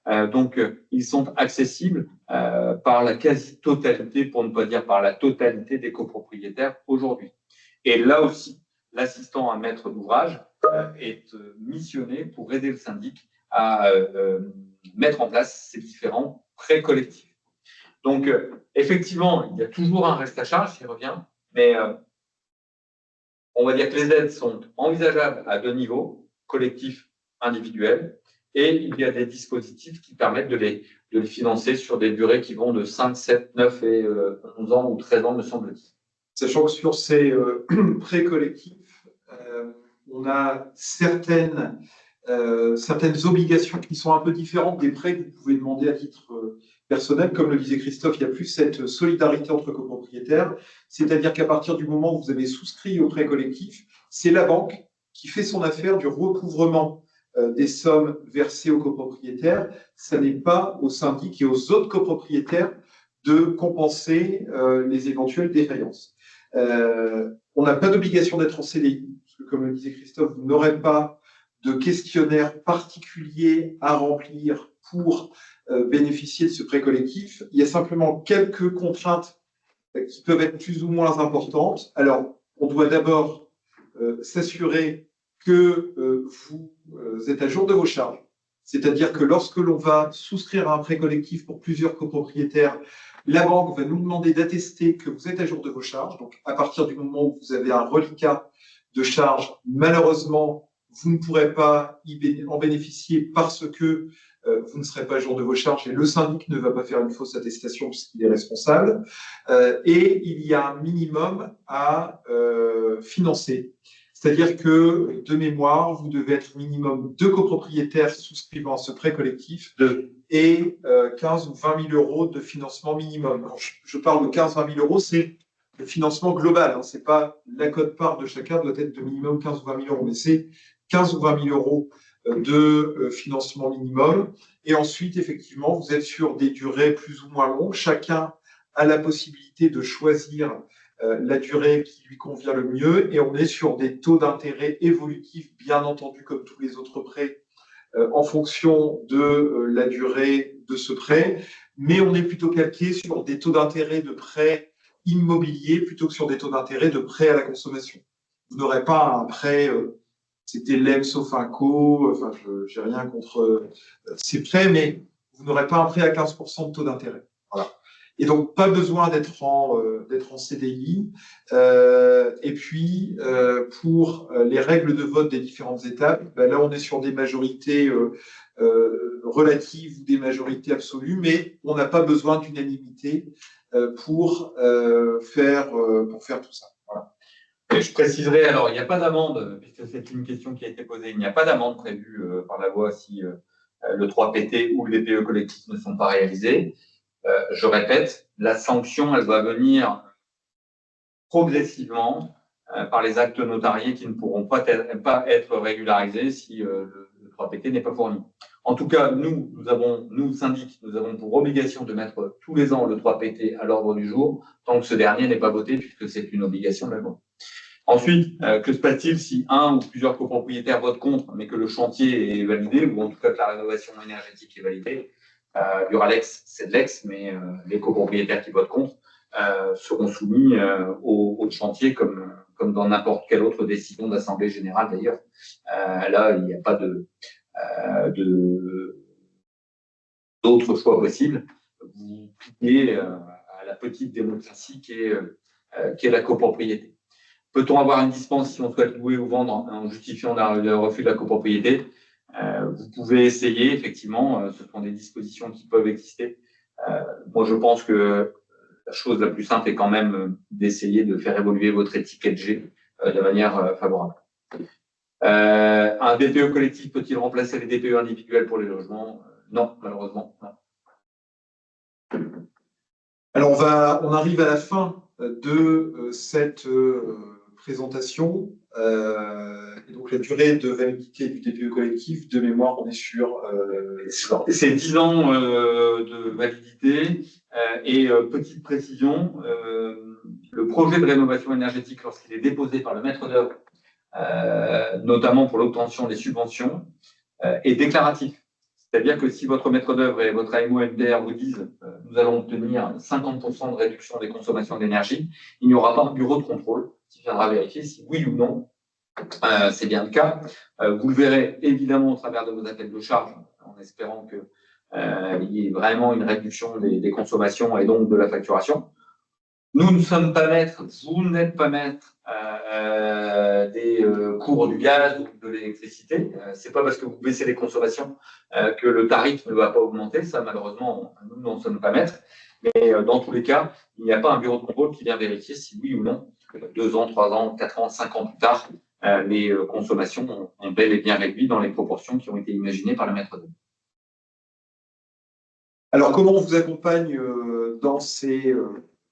Donc, ils sont accessibles par la quasi-totalité, pour ne pas dire par la totalité des copropriétaires aujourd'hui. Et là aussi, l'assistant à maître d'ouvrage est missionné pour aider le syndic à mettre en place ces différents prêts collectifs. Donc, effectivement, il y a toujours un reste à charge, j'y reviens, mais on va dire que les aides sont envisageables à deux niveaux, collectif, individuel, et il y a des dispositifs qui permettent de les financer sur des durées qui vont de 5, 7, 9 et 11 ans ou 13 ans, me semble-t-il. Sachant que sur ces prêts collectifs, on a certaines obligations qui sont un peu différentes des prêts que vous pouvez demander à titre personnel. Comme le disait Christophe, il y a plus cette solidarité entre copropriétaires, c'est-à-dire qu'à partir du moment où vous avez souscrit au prêt collectif, c'est la banque qui fait son affaire du recouvrement des sommes versées aux copropriétaires. Ça n'est pas au syndic et aux autres copropriétaires de compenser les éventuelles défaillances. On n'a pas d'obligation d'être en CDI, parce que comme le disait Christophe, vous n'aurez pas de questionnaire particulier à remplir pour bénéficier de ce prêt collectif. Il y a simplement quelques contraintes qui peuvent être plus ou moins importantes. Alors, on doit d'abord s'assurer que vous êtes à jour de vos charges. C'est-à-dire que lorsque l'on va souscrire à un prêt collectif pour plusieurs copropriétaires, la banque va nous demander d'attester que vous êtes à jour de vos charges. Donc, à partir du moment où vous avez un reliquat de charges, malheureusement, vous ne pourrez pas en bénéficier parce que vous ne serez pas à jour de vos charges et le syndic ne va pas faire une fausse attestation puisqu'il est responsable. Et il y a un minimum à financer. C'est-à-dire que, de mémoire, vous devez être minimum 2 copropriétaires souscrivant à ce prêt collectif et 15 ou 20 000 euros de financement minimum. Quand je parle de 15-20 000 euros, c'est le financement global. Hein. C'est pas la quote-part de chacun doit être de minimum 15 ou 20 000 euros, mais c'est 15 ou 20 000 euros de financement minimum. Et ensuite, effectivement, vous êtes sur des durées plus ou moins longues. Chacun a la possibilité de choisir la durée qui lui convient le mieux. Et on est sur des taux d'intérêt évolutifs, bien entendu, comme tous les autres prêts, en fonction de la durée de ce prêt. Mais on est plutôt calqué sur des taux d'intérêt de prêt immobilier plutôt que sur des taux d'intérêt de prêt à la consommation. Vous n'aurez pas un prêt, c'était l'EM Sofinco, enfin, je n'ai rien contre ces prêts, mais vous n'aurez pas un prêt à 15% de taux d'intérêt. Voilà. Et donc, pas besoin d'être en CDI. Et puis, pour les règles de vote des différentes étapes, ben là, on est sur des majorités relatives ou des majorités absolues, mais on n'a pas besoin d'unanimité pour faire tout ça. Voilà. Et je préciserai, alors, il n'y a pas d'amende, puisque c'est une question qui a été posée, il n'y a pas d'amende prévue par la loi si le 3PT ou le DPE collectif ne sont pas réalisés. Je répète, la sanction, elle va venir progressivement par les actes notariés qui ne pourront pas être régularisés si le 3PT n'est pas fourni. En tout cas, nous, syndic, nous avons pour obligation de mettre tous les ans le 3PT à l'ordre du jour, tant que ce dernier n'est pas voté, puisque c'est une obligation de la loi. Ensuite, que se passe-t-il si un ou plusieurs copropriétaires votent contre, mais que le chantier est validé, ou en tout cas que la rénovation énergétique est validée? Duralex, c'est de l'ex, mais les copropriétaires qui votent contre seront soumis au chantier comme dans n'importe quelle autre décision d'assemblée générale d'ailleurs. Là, il n'y a pas d'autre choix possible. Vous pliez à la petite démocratie qui est la copropriété. Peut-on avoir une dispense si on souhaite louer ou vendre en justifiant le refus de la copropriété? Vous pouvez essayer, effectivement, ce sont des dispositions qui peuvent exister. Moi, je pense que la chose la plus simple est quand même d'essayer de faire évoluer votre étiquette G de manière favorable. Un DPE collectif peut-il remplacer les DPE individuels pour les logements? Non, malheureusement, non. Alors, on arrive à la fin de cette présentation. Et donc, la durée de validité du DPE collectif, de mémoire, on est sur... C'est 10 ans de validité. Et petite précision, le projet de rénovation énergétique, lorsqu'il est déposé par le maître d'œuvre, notamment pour l'obtention des subventions, est déclaratif. C'est-à-dire que si votre maître d'œuvre et votre AMO MDR vous disent nous allons obtenir 50% de réduction des consommations d'énergie, il n'y aura pas un bureau de contrôle qui viendra vérifier si oui ou non c'est bien le cas. Vous le verrez évidemment au travers de vos appels de charge, en espérant qu'il y ait vraiment une réduction des consommations et donc de la facturation. Nous ne sommes pas maîtres, vous n'êtes pas maître des cours du gaz ou de l'électricité. C'est pas parce que vous baissez les consommations que le tarif ne va pas augmenter. Ça, malheureusement, nous n'en sommes pas maîtres. Mais dans tous les cas, il n'y a pas un bureau de contrôle qui vient vérifier si oui ou non, 2 ans, 3 ans, 4 ans, 5 ans plus tard, les consommations ont bel et bien réduit dans les proportions qui ont été imaginées par le maître d'œuvre. Alors, comment on vous accompagne dans ces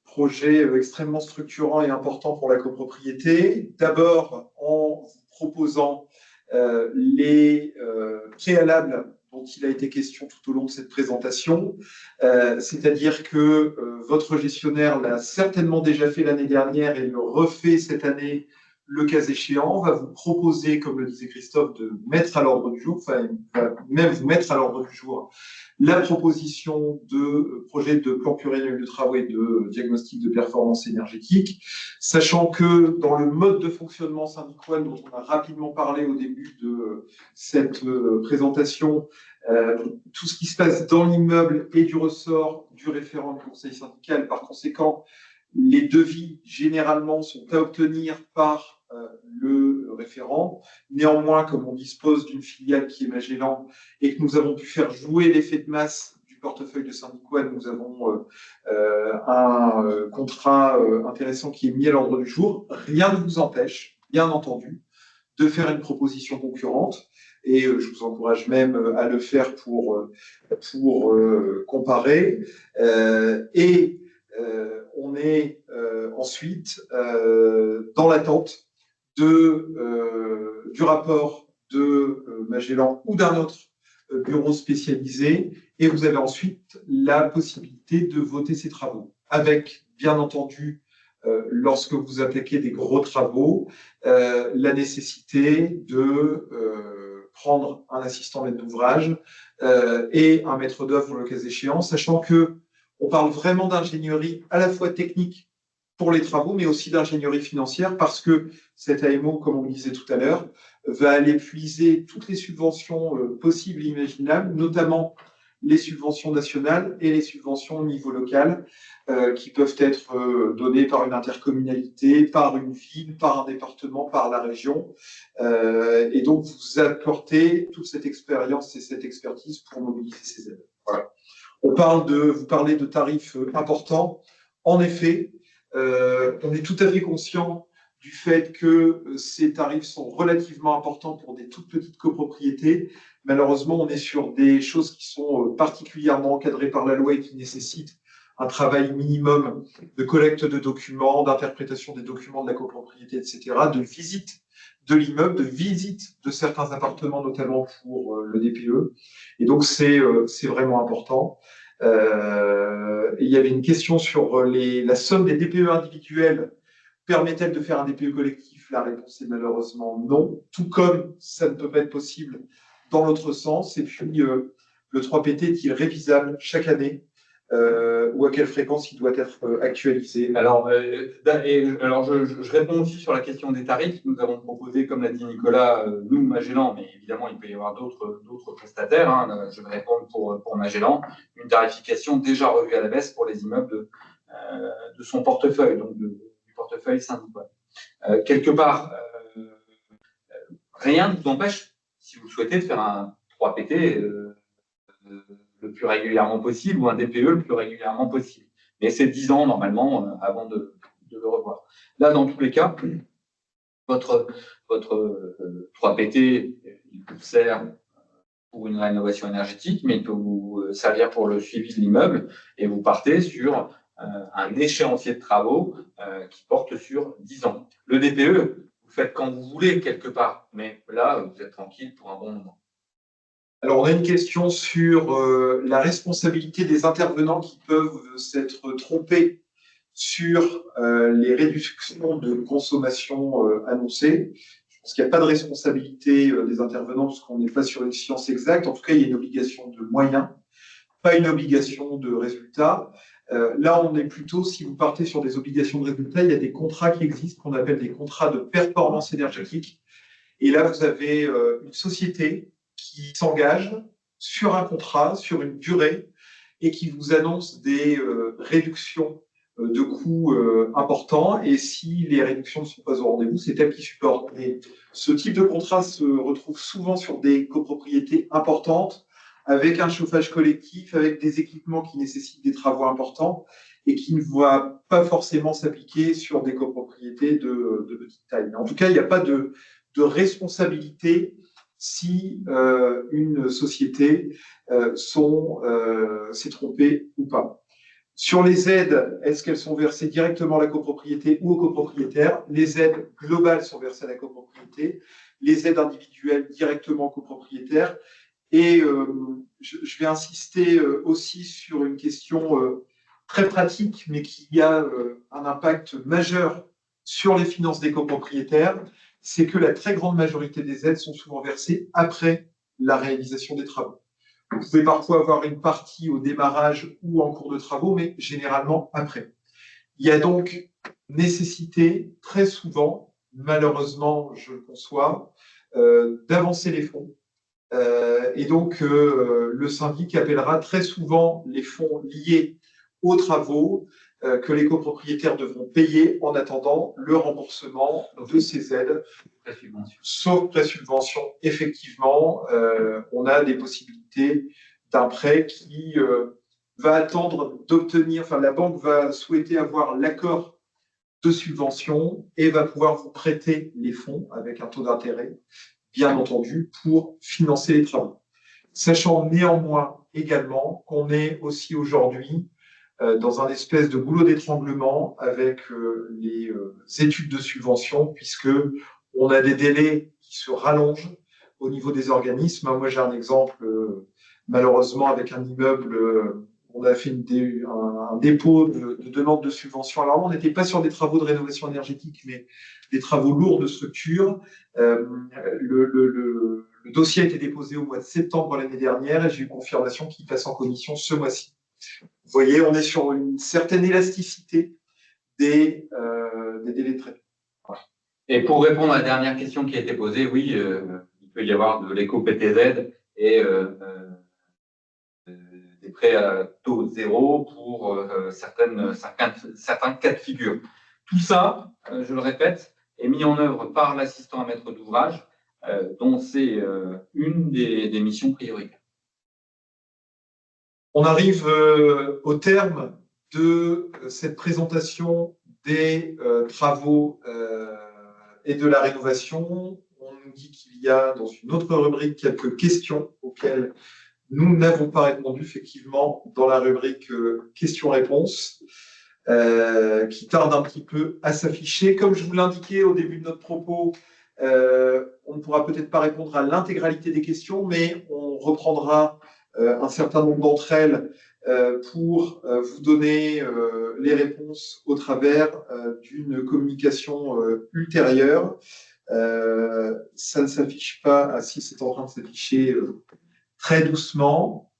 projets extrêmement structurants et importants pour la copropriété? D'abord, en vous proposant les préalables dont il a été question tout au long de cette présentation, c'est-à-dire que votre gestionnaire l'a certainement déjà fait l'année dernière et le refait cette année, le cas échéant, va vous proposer, comme le disait Christophe, de mettre à l'ordre du jour, enfin, va même vous mettre à l'ordre du jour la proposition de projet de plan pluriannuel de travaux et de diagnostic de performance énergétique, sachant que dans le mode de fonctionnement syndical dont on a rapidement parlé au début de cette présentation, tout ce qui se passe dans l'immeuble est du ressort du référent du conseil syndical. Par conséquent, les devis, généralement, sont à obtenir par le référent. Néanmoins, comme on dispose d'une filiale qui est Magellan et que nous avons pu faire jouer l'effet de masse du portefeuille de syndicat, nous avons un contrat intéressant qui est mis à l'ordre du jour. Rien ne vous empêche, bien entendu, de faire une proposition concurrente. Et je vous encourage même à le faire pour comparer. On est ensuite dans l'attente du rapport de Magellan ou d'un autre bureau spécialisé, et vous avez ensuite la possibilité de voter ces travaux, avec, bien entendu, lorsque vous attaquez des gros travaux, la nécessité de prendre un assistant maître d'ouvrage et un maître d'œuvre le cas échéant, sachant que on parle vraiment d'ingénierie à la fois technique pour les travaux, mais aussi d'ingénierie financière, parce que cette AMO, comme on le disait tout à l'heure, va aller puiser toutes les subventions possibles et imaginables, notamment les subventions nationales et les subventions au niveau local, qui peuvent être données par une intercommunalité, par une ville, par un département, par la région. Et donc, vous apportez toute cette expérience et cette expertise pour mobiliser ces aides. Voilà. Vous parlez de tarifs importants. En effet, on est tout à fait conscient du fait que ces tarifs sont relativement importants pour des toutes petites copropriétés. Malheureusement, on est sur des choses qui sont particulièrement encadrées par la loi et qui nécessitent un travail minimum de collecte de documents, d'interprétation des documents de la copropriété, etc., de visite de l'immeuble, de visite de certains appartements, notamment pour le DPE. Et donc, c'est vraiment important. Il y avait une question sur la somme des DPE individuels. Permet-elle de faire un DPE collectif? La réponse est malheureusement non, tout comme ça ne peut pas être possible dans l'autre sens. Et puis, le 3PT est-il révisable chaque année ou à quelle fréquence il doit être actualisé? Alors, je réponds aussi sur la question des tarifs. Nous avons proposé, comme l'a dit Nicolas, nous, Magellan, mais évidemment, il peut y avoir d'autres prestataires. Hein, je vais répondre pour Magellan, une tarification déjà revue à la baisse pour les immeubles de son portefeuille, donc du portefeuille syndical. Quelque part, rien ne vous empêche, si vous le souhaitez, de faire un 3PT le plus régulièrement possible ou un DPE le plus régulièrement possible. Mais c'est 10 ans normalement avant de le revoir. Là, dans tous les cas, votre 3PT, il vous sert pour une rénovation énergétique, mais il peut vous servir pour le suivi de l'immeuble et vous partez sur un échéancier de travaux qui porte sur 10 ans. Le DPE, vous faites quand vous voulez quelque part, mais là, vous êtes tranquille pour un bon moment. Alors, on a une question sur la responsabilité des intervenants qui peuvent s'être trompés sur les réductions de consommation annoncées. Je pense qu'il n'y a pas de responsabilité des intervenants parce qu'on n'est pas sur une science exacte. En tout cas, il y a une obligation de moyens, pas une obligation de résultat. Là, on est plutôt, si vous partez sur des obligations de résultat, il y a des contrats qui existent qu'on appelle des contrats de performance énergétique. Et là, vous avez une société qui s'engage sur un contrat, sur une durée, et qui vous annonce des réductions de coûts importants. Et si les réductions ne sont pas au rendez-vous, c'est elle qui supporte. Et ce type de contrat se retrouve souvent sur des copropriétés importantes, avec un chauffage collectif, avec des équipements qui nécessitent des travaux importants et qui ne va pas forcément s'appliquer sur des copropriétés de petite taille. Mais en tout cas, il n'y a pas de responsabilité si une société s'est trompée ou pas. Sur les aides, est-ce qu'elles sont versées directement à la copropriété ou au copropriétaire? Les aides globales sont versées à la copropriété, les aides individuelles directement au copropriétaire. Et je vais insister aussi sur une question très pratique, mais qui a un impact majeur sur les finances des copropriétaires, c'est que la très grande majorité des aides sont souvent versées après la réalisation des travaux. Vous pouvez parfois avoir une partie au démarrage ou en cours de travaux, mais généralement après. Il y a donc nécessité, très souvent, malheureusement, je le conçois, d'avancer les fonds. Et donc, le syndic appellera très souvent les fonds liés aux travaux que les copropriétaires devront payer en attendant le remboursement de ces aides. Sauf pré-subvention, effectivement, on a des possibilités d'un prêt qui va attendre d'obtenir, enfin la banque va souhaiter avoir l'accord de subvention et va pouvoir vous prêter les fonds avec un taux d'intérêt, bien entendu, pour financer les travaux. Sachant néanmoins également qu'on est aussi aujourd'hui dans un espèce de goulot d'étranglement avec les études de subvention, puisque on a des délais qui se rallongent au niveau des organismes. Moi, j'ai un exemple, malheureusement, avec un immeuble, on a fait un dépôt de demande de subvention. Alors là, on n'était pas sur des travaux de rénovation énergétique, mais des travaux lourds de structure. Le dossier a été déposé au mois de septembre l'année dernière et j'ai eu confirmation qu'il passe en commission ce mois-ci. Vous voyez, on est sur une certaine élasticité des délais de traitement. Voilà. Et pour répondre à la dernière question qui a été posée, oui, il peut y avoir de l'éco-PTZ et des prêts à taux zéro pour certains cas de figure. Tout ça, je le répète, est mis en œuvre par l'assistant à maître d'ouvrage, dont c'est une des missions prioritaires. On arrive au terme de cette présentation des travaux et de la rénovation. On nous dit qu'il y a dans une autre rubrique quelques questions auxquelles nous n'avons pas répondu, effectivement, dans la rubrique questions-réponses, qui tarde un petit peu à s'afficher. Comme je vous l'indiquais au début de notre propos, on ne pourra peut-être pas répondre à l'intégralité des questions, mais on reprendra un certain nombre d'entre elles pour vous donner les réponses au travers d'une communication ultérieure. Ça ne s'affiche pas. Ah si, c'est en train de s'afficher très doucement.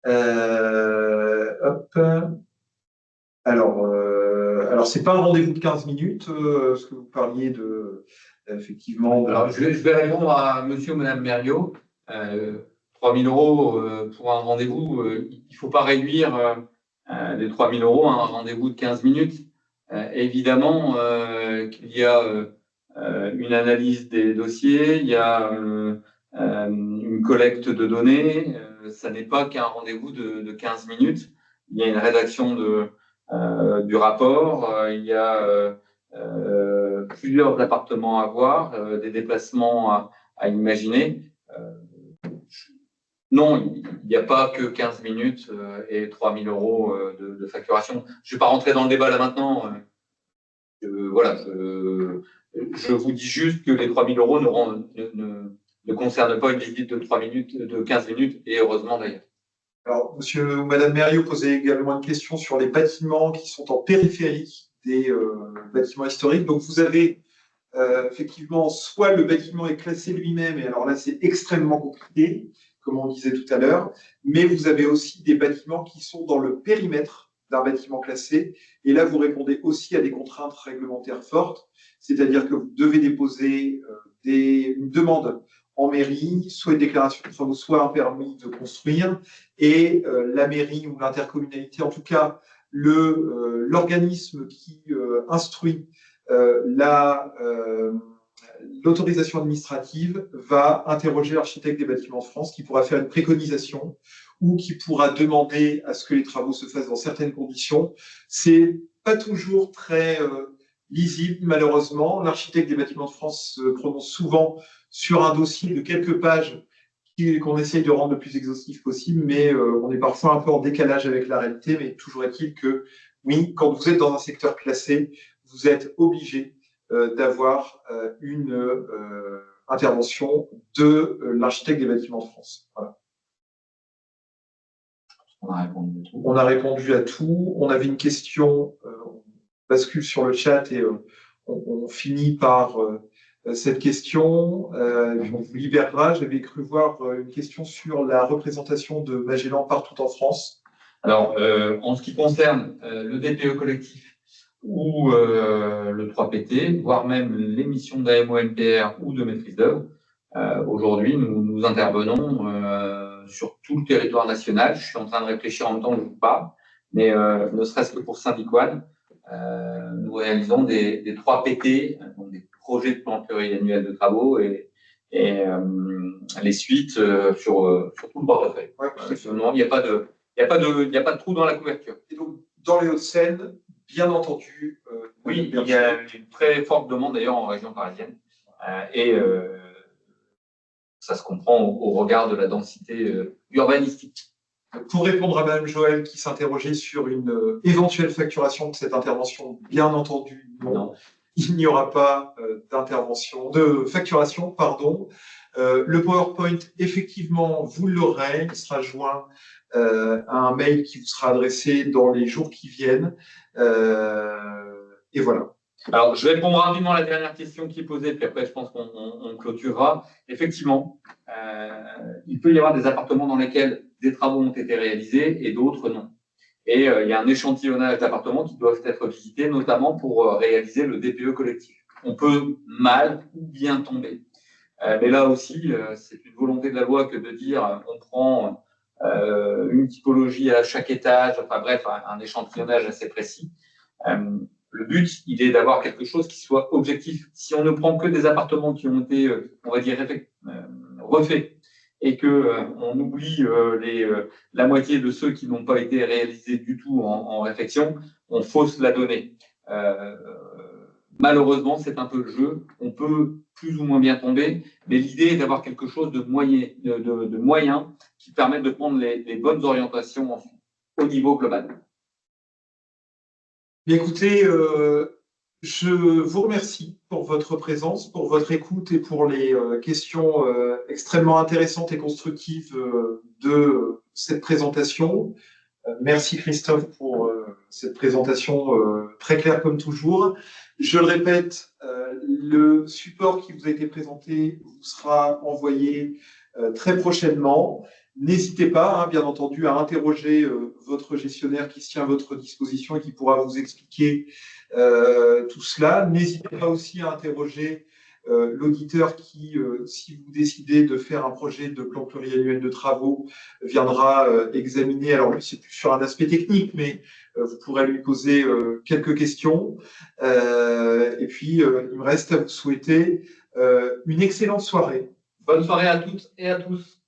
Hop. Alors c'est pas un rendez-vous de 15 minutes, ce que vous parliez de effectivement. Alors, je vais répondre à monsieur ou madame Merriot. 3 000 euros pour un rendez-vous, il ne faut pas réduire les 3 000 euros à un rendez-vous de 15 minutes. Évidemment qu'il y a une analyse des dossiers, il y a une collecte de données, ça n'est pas qu'un rendez-vous de 15 minutes. Il y a une rédaction du rapport, il y a plusieurs appartements à voir, des déplacements à imaginer. Non, il n'y a pas que 15 minutes et 3 000 euros de facturation. Je ne vais pas rentrer dans le débat là maintenant. Voilà, je vous dis juste que les 3 000 euros ne concernent pas une visite de 3 minutes, de 15 minutes, et heureusement d'ailleurs. Alors, monsieur ou madame Merriot posait également une question sur les bâtiments qui sont en périphérie des bâtiments historiques. Donc, vous avez effectivement, soit le bâtiment est classé lui-même, et alors là, c'est extrêmement compliqué, comme on disait tout à l'heure, mais vous avez aussi des bâtiments qui sont dans le périmètre d'un bâtiment classé, et là, vous répondez aussi à des contraintes réglementaires fortes, c'est-à-dire que vous devez déposer une demande en mairie, soit une déclaration de travaux, soit un permis de construire, et la mairie ou l'intercommunalité, en tout cas, l'organisme qui instruit l'autorisation administrative va interroger l'architecte des bâtiments de France qui pourra faire une préconisation ou qui pourra demander à ce que les travaux se fassent dans certaines conditions. C'est pas toujours très lisible, malheureusement. L'architecte des bâtiments de France se prononce souvent sur un dossier de quelques pages qu'on essaye de rendre le plus exhaustif possible, mais on est parfois un peu en décalage avec la réalité. Mais toujours est-il que, oui, quand vous êtes dans un secteur classé, vous êtes obligé d'avoir une intervention de l'architecte des bâtiments de France. Voilà. On a répondu à tout. On a répondu à tout. On avait une question, on bascule sur le chat et on finit par cette question. Puis on vous libérera. J'avais cru voir une question sur la représentation de Magellan partout en France. Alors, en ce qui concerne le DPE collectif, ou le 3PT, voire même les missions d'AMO-NPR ou de maîtrise d'œuvre. Aujourd'hui, nous intervenons sur tout le territoire national. Je suis en train de réfléchir en même temps que je vous parle, mais ne serait-ce que pour Saint-Dicoine, nous réalisons des 3PT, donc des projets de plan pluriannuel de travaux et les suites sur tout le portefeuille. Ouais, il n'y a pas de trou dans la couverture. Et donc, dans les Hauts-de-Seine, bien entendu. Oui, il y a une très forte demande d'ailleurs en région parisienne. Et ça se comprend au regard de la densité urbanistique. Pour répondre à Mme Joël qui s'interrogeait sur une éventuelle facturation de cette intervention, bien entendu, non. Il n'y aura pas de facturation, pardon. Le PowerPoint, effectivement, vous l'aurez. Il sera joint à un mail qui vous sera adressé dans les jours qui viennent. Et voilà. Alors, je vais répondre rapidement à la dernière question qui est posée, puis après, je pense qu'on clôturera. Effectivement, il peut y avoir des appartements dans lesquels des travaux ont été réalisés et d'autres non. Et il y a un échantillonnage d'appartements qui doivent être visités, notamment pour réaliser le DPE collectif. On peut mal ou bien tomber. Mais là aussi, c'est une volonté de la loi que de dire on prend une typologie à chaque étage, enfin bref, un échantillonnage assez précis. Le but, il est d'avoir quelque chose qui soit objectif. Si on ne prend que des appartements qui ont été, on va dire, refaits, et on oublie la moitié de ceux qui n'ont pas été réalisés du tout en réfection, on fausse la donnée. Malheureusement, c'est un peu le jeu. On peut plus ou moins bien tomber, mais l'idée est d'avoir quelque chose de moyen qui permette de prendre les bonnes orientations au niveau global. Bien, écoutez, je vous remercie pour votre présence, pour votre écoute et pour les questions extrêmement intéressantes et constructives de cette présentation. Merci Christophe pour cette présentation très claire comme toujours. Je le répète, le support qui vous a été présenté vous sera envoyé très prochainement. N'hésitez pas, bien entendu, à interroger votre gestionnaire qui se tient à votre disposition et qui pourra vous expliquer tout cela. N'hésitez pas aussi à interroger l'auditeur qui, si vous décidez de faire un projet de plan pluriannuel de travaux, viendra examiner. Alors, lui, c'est plus sur un aspect technique, mais vous pourrez lui poser quelques questions. Et puis, il me reste à vous souhaiter une excellente soirée. Bonne soirée à toutes et à tous.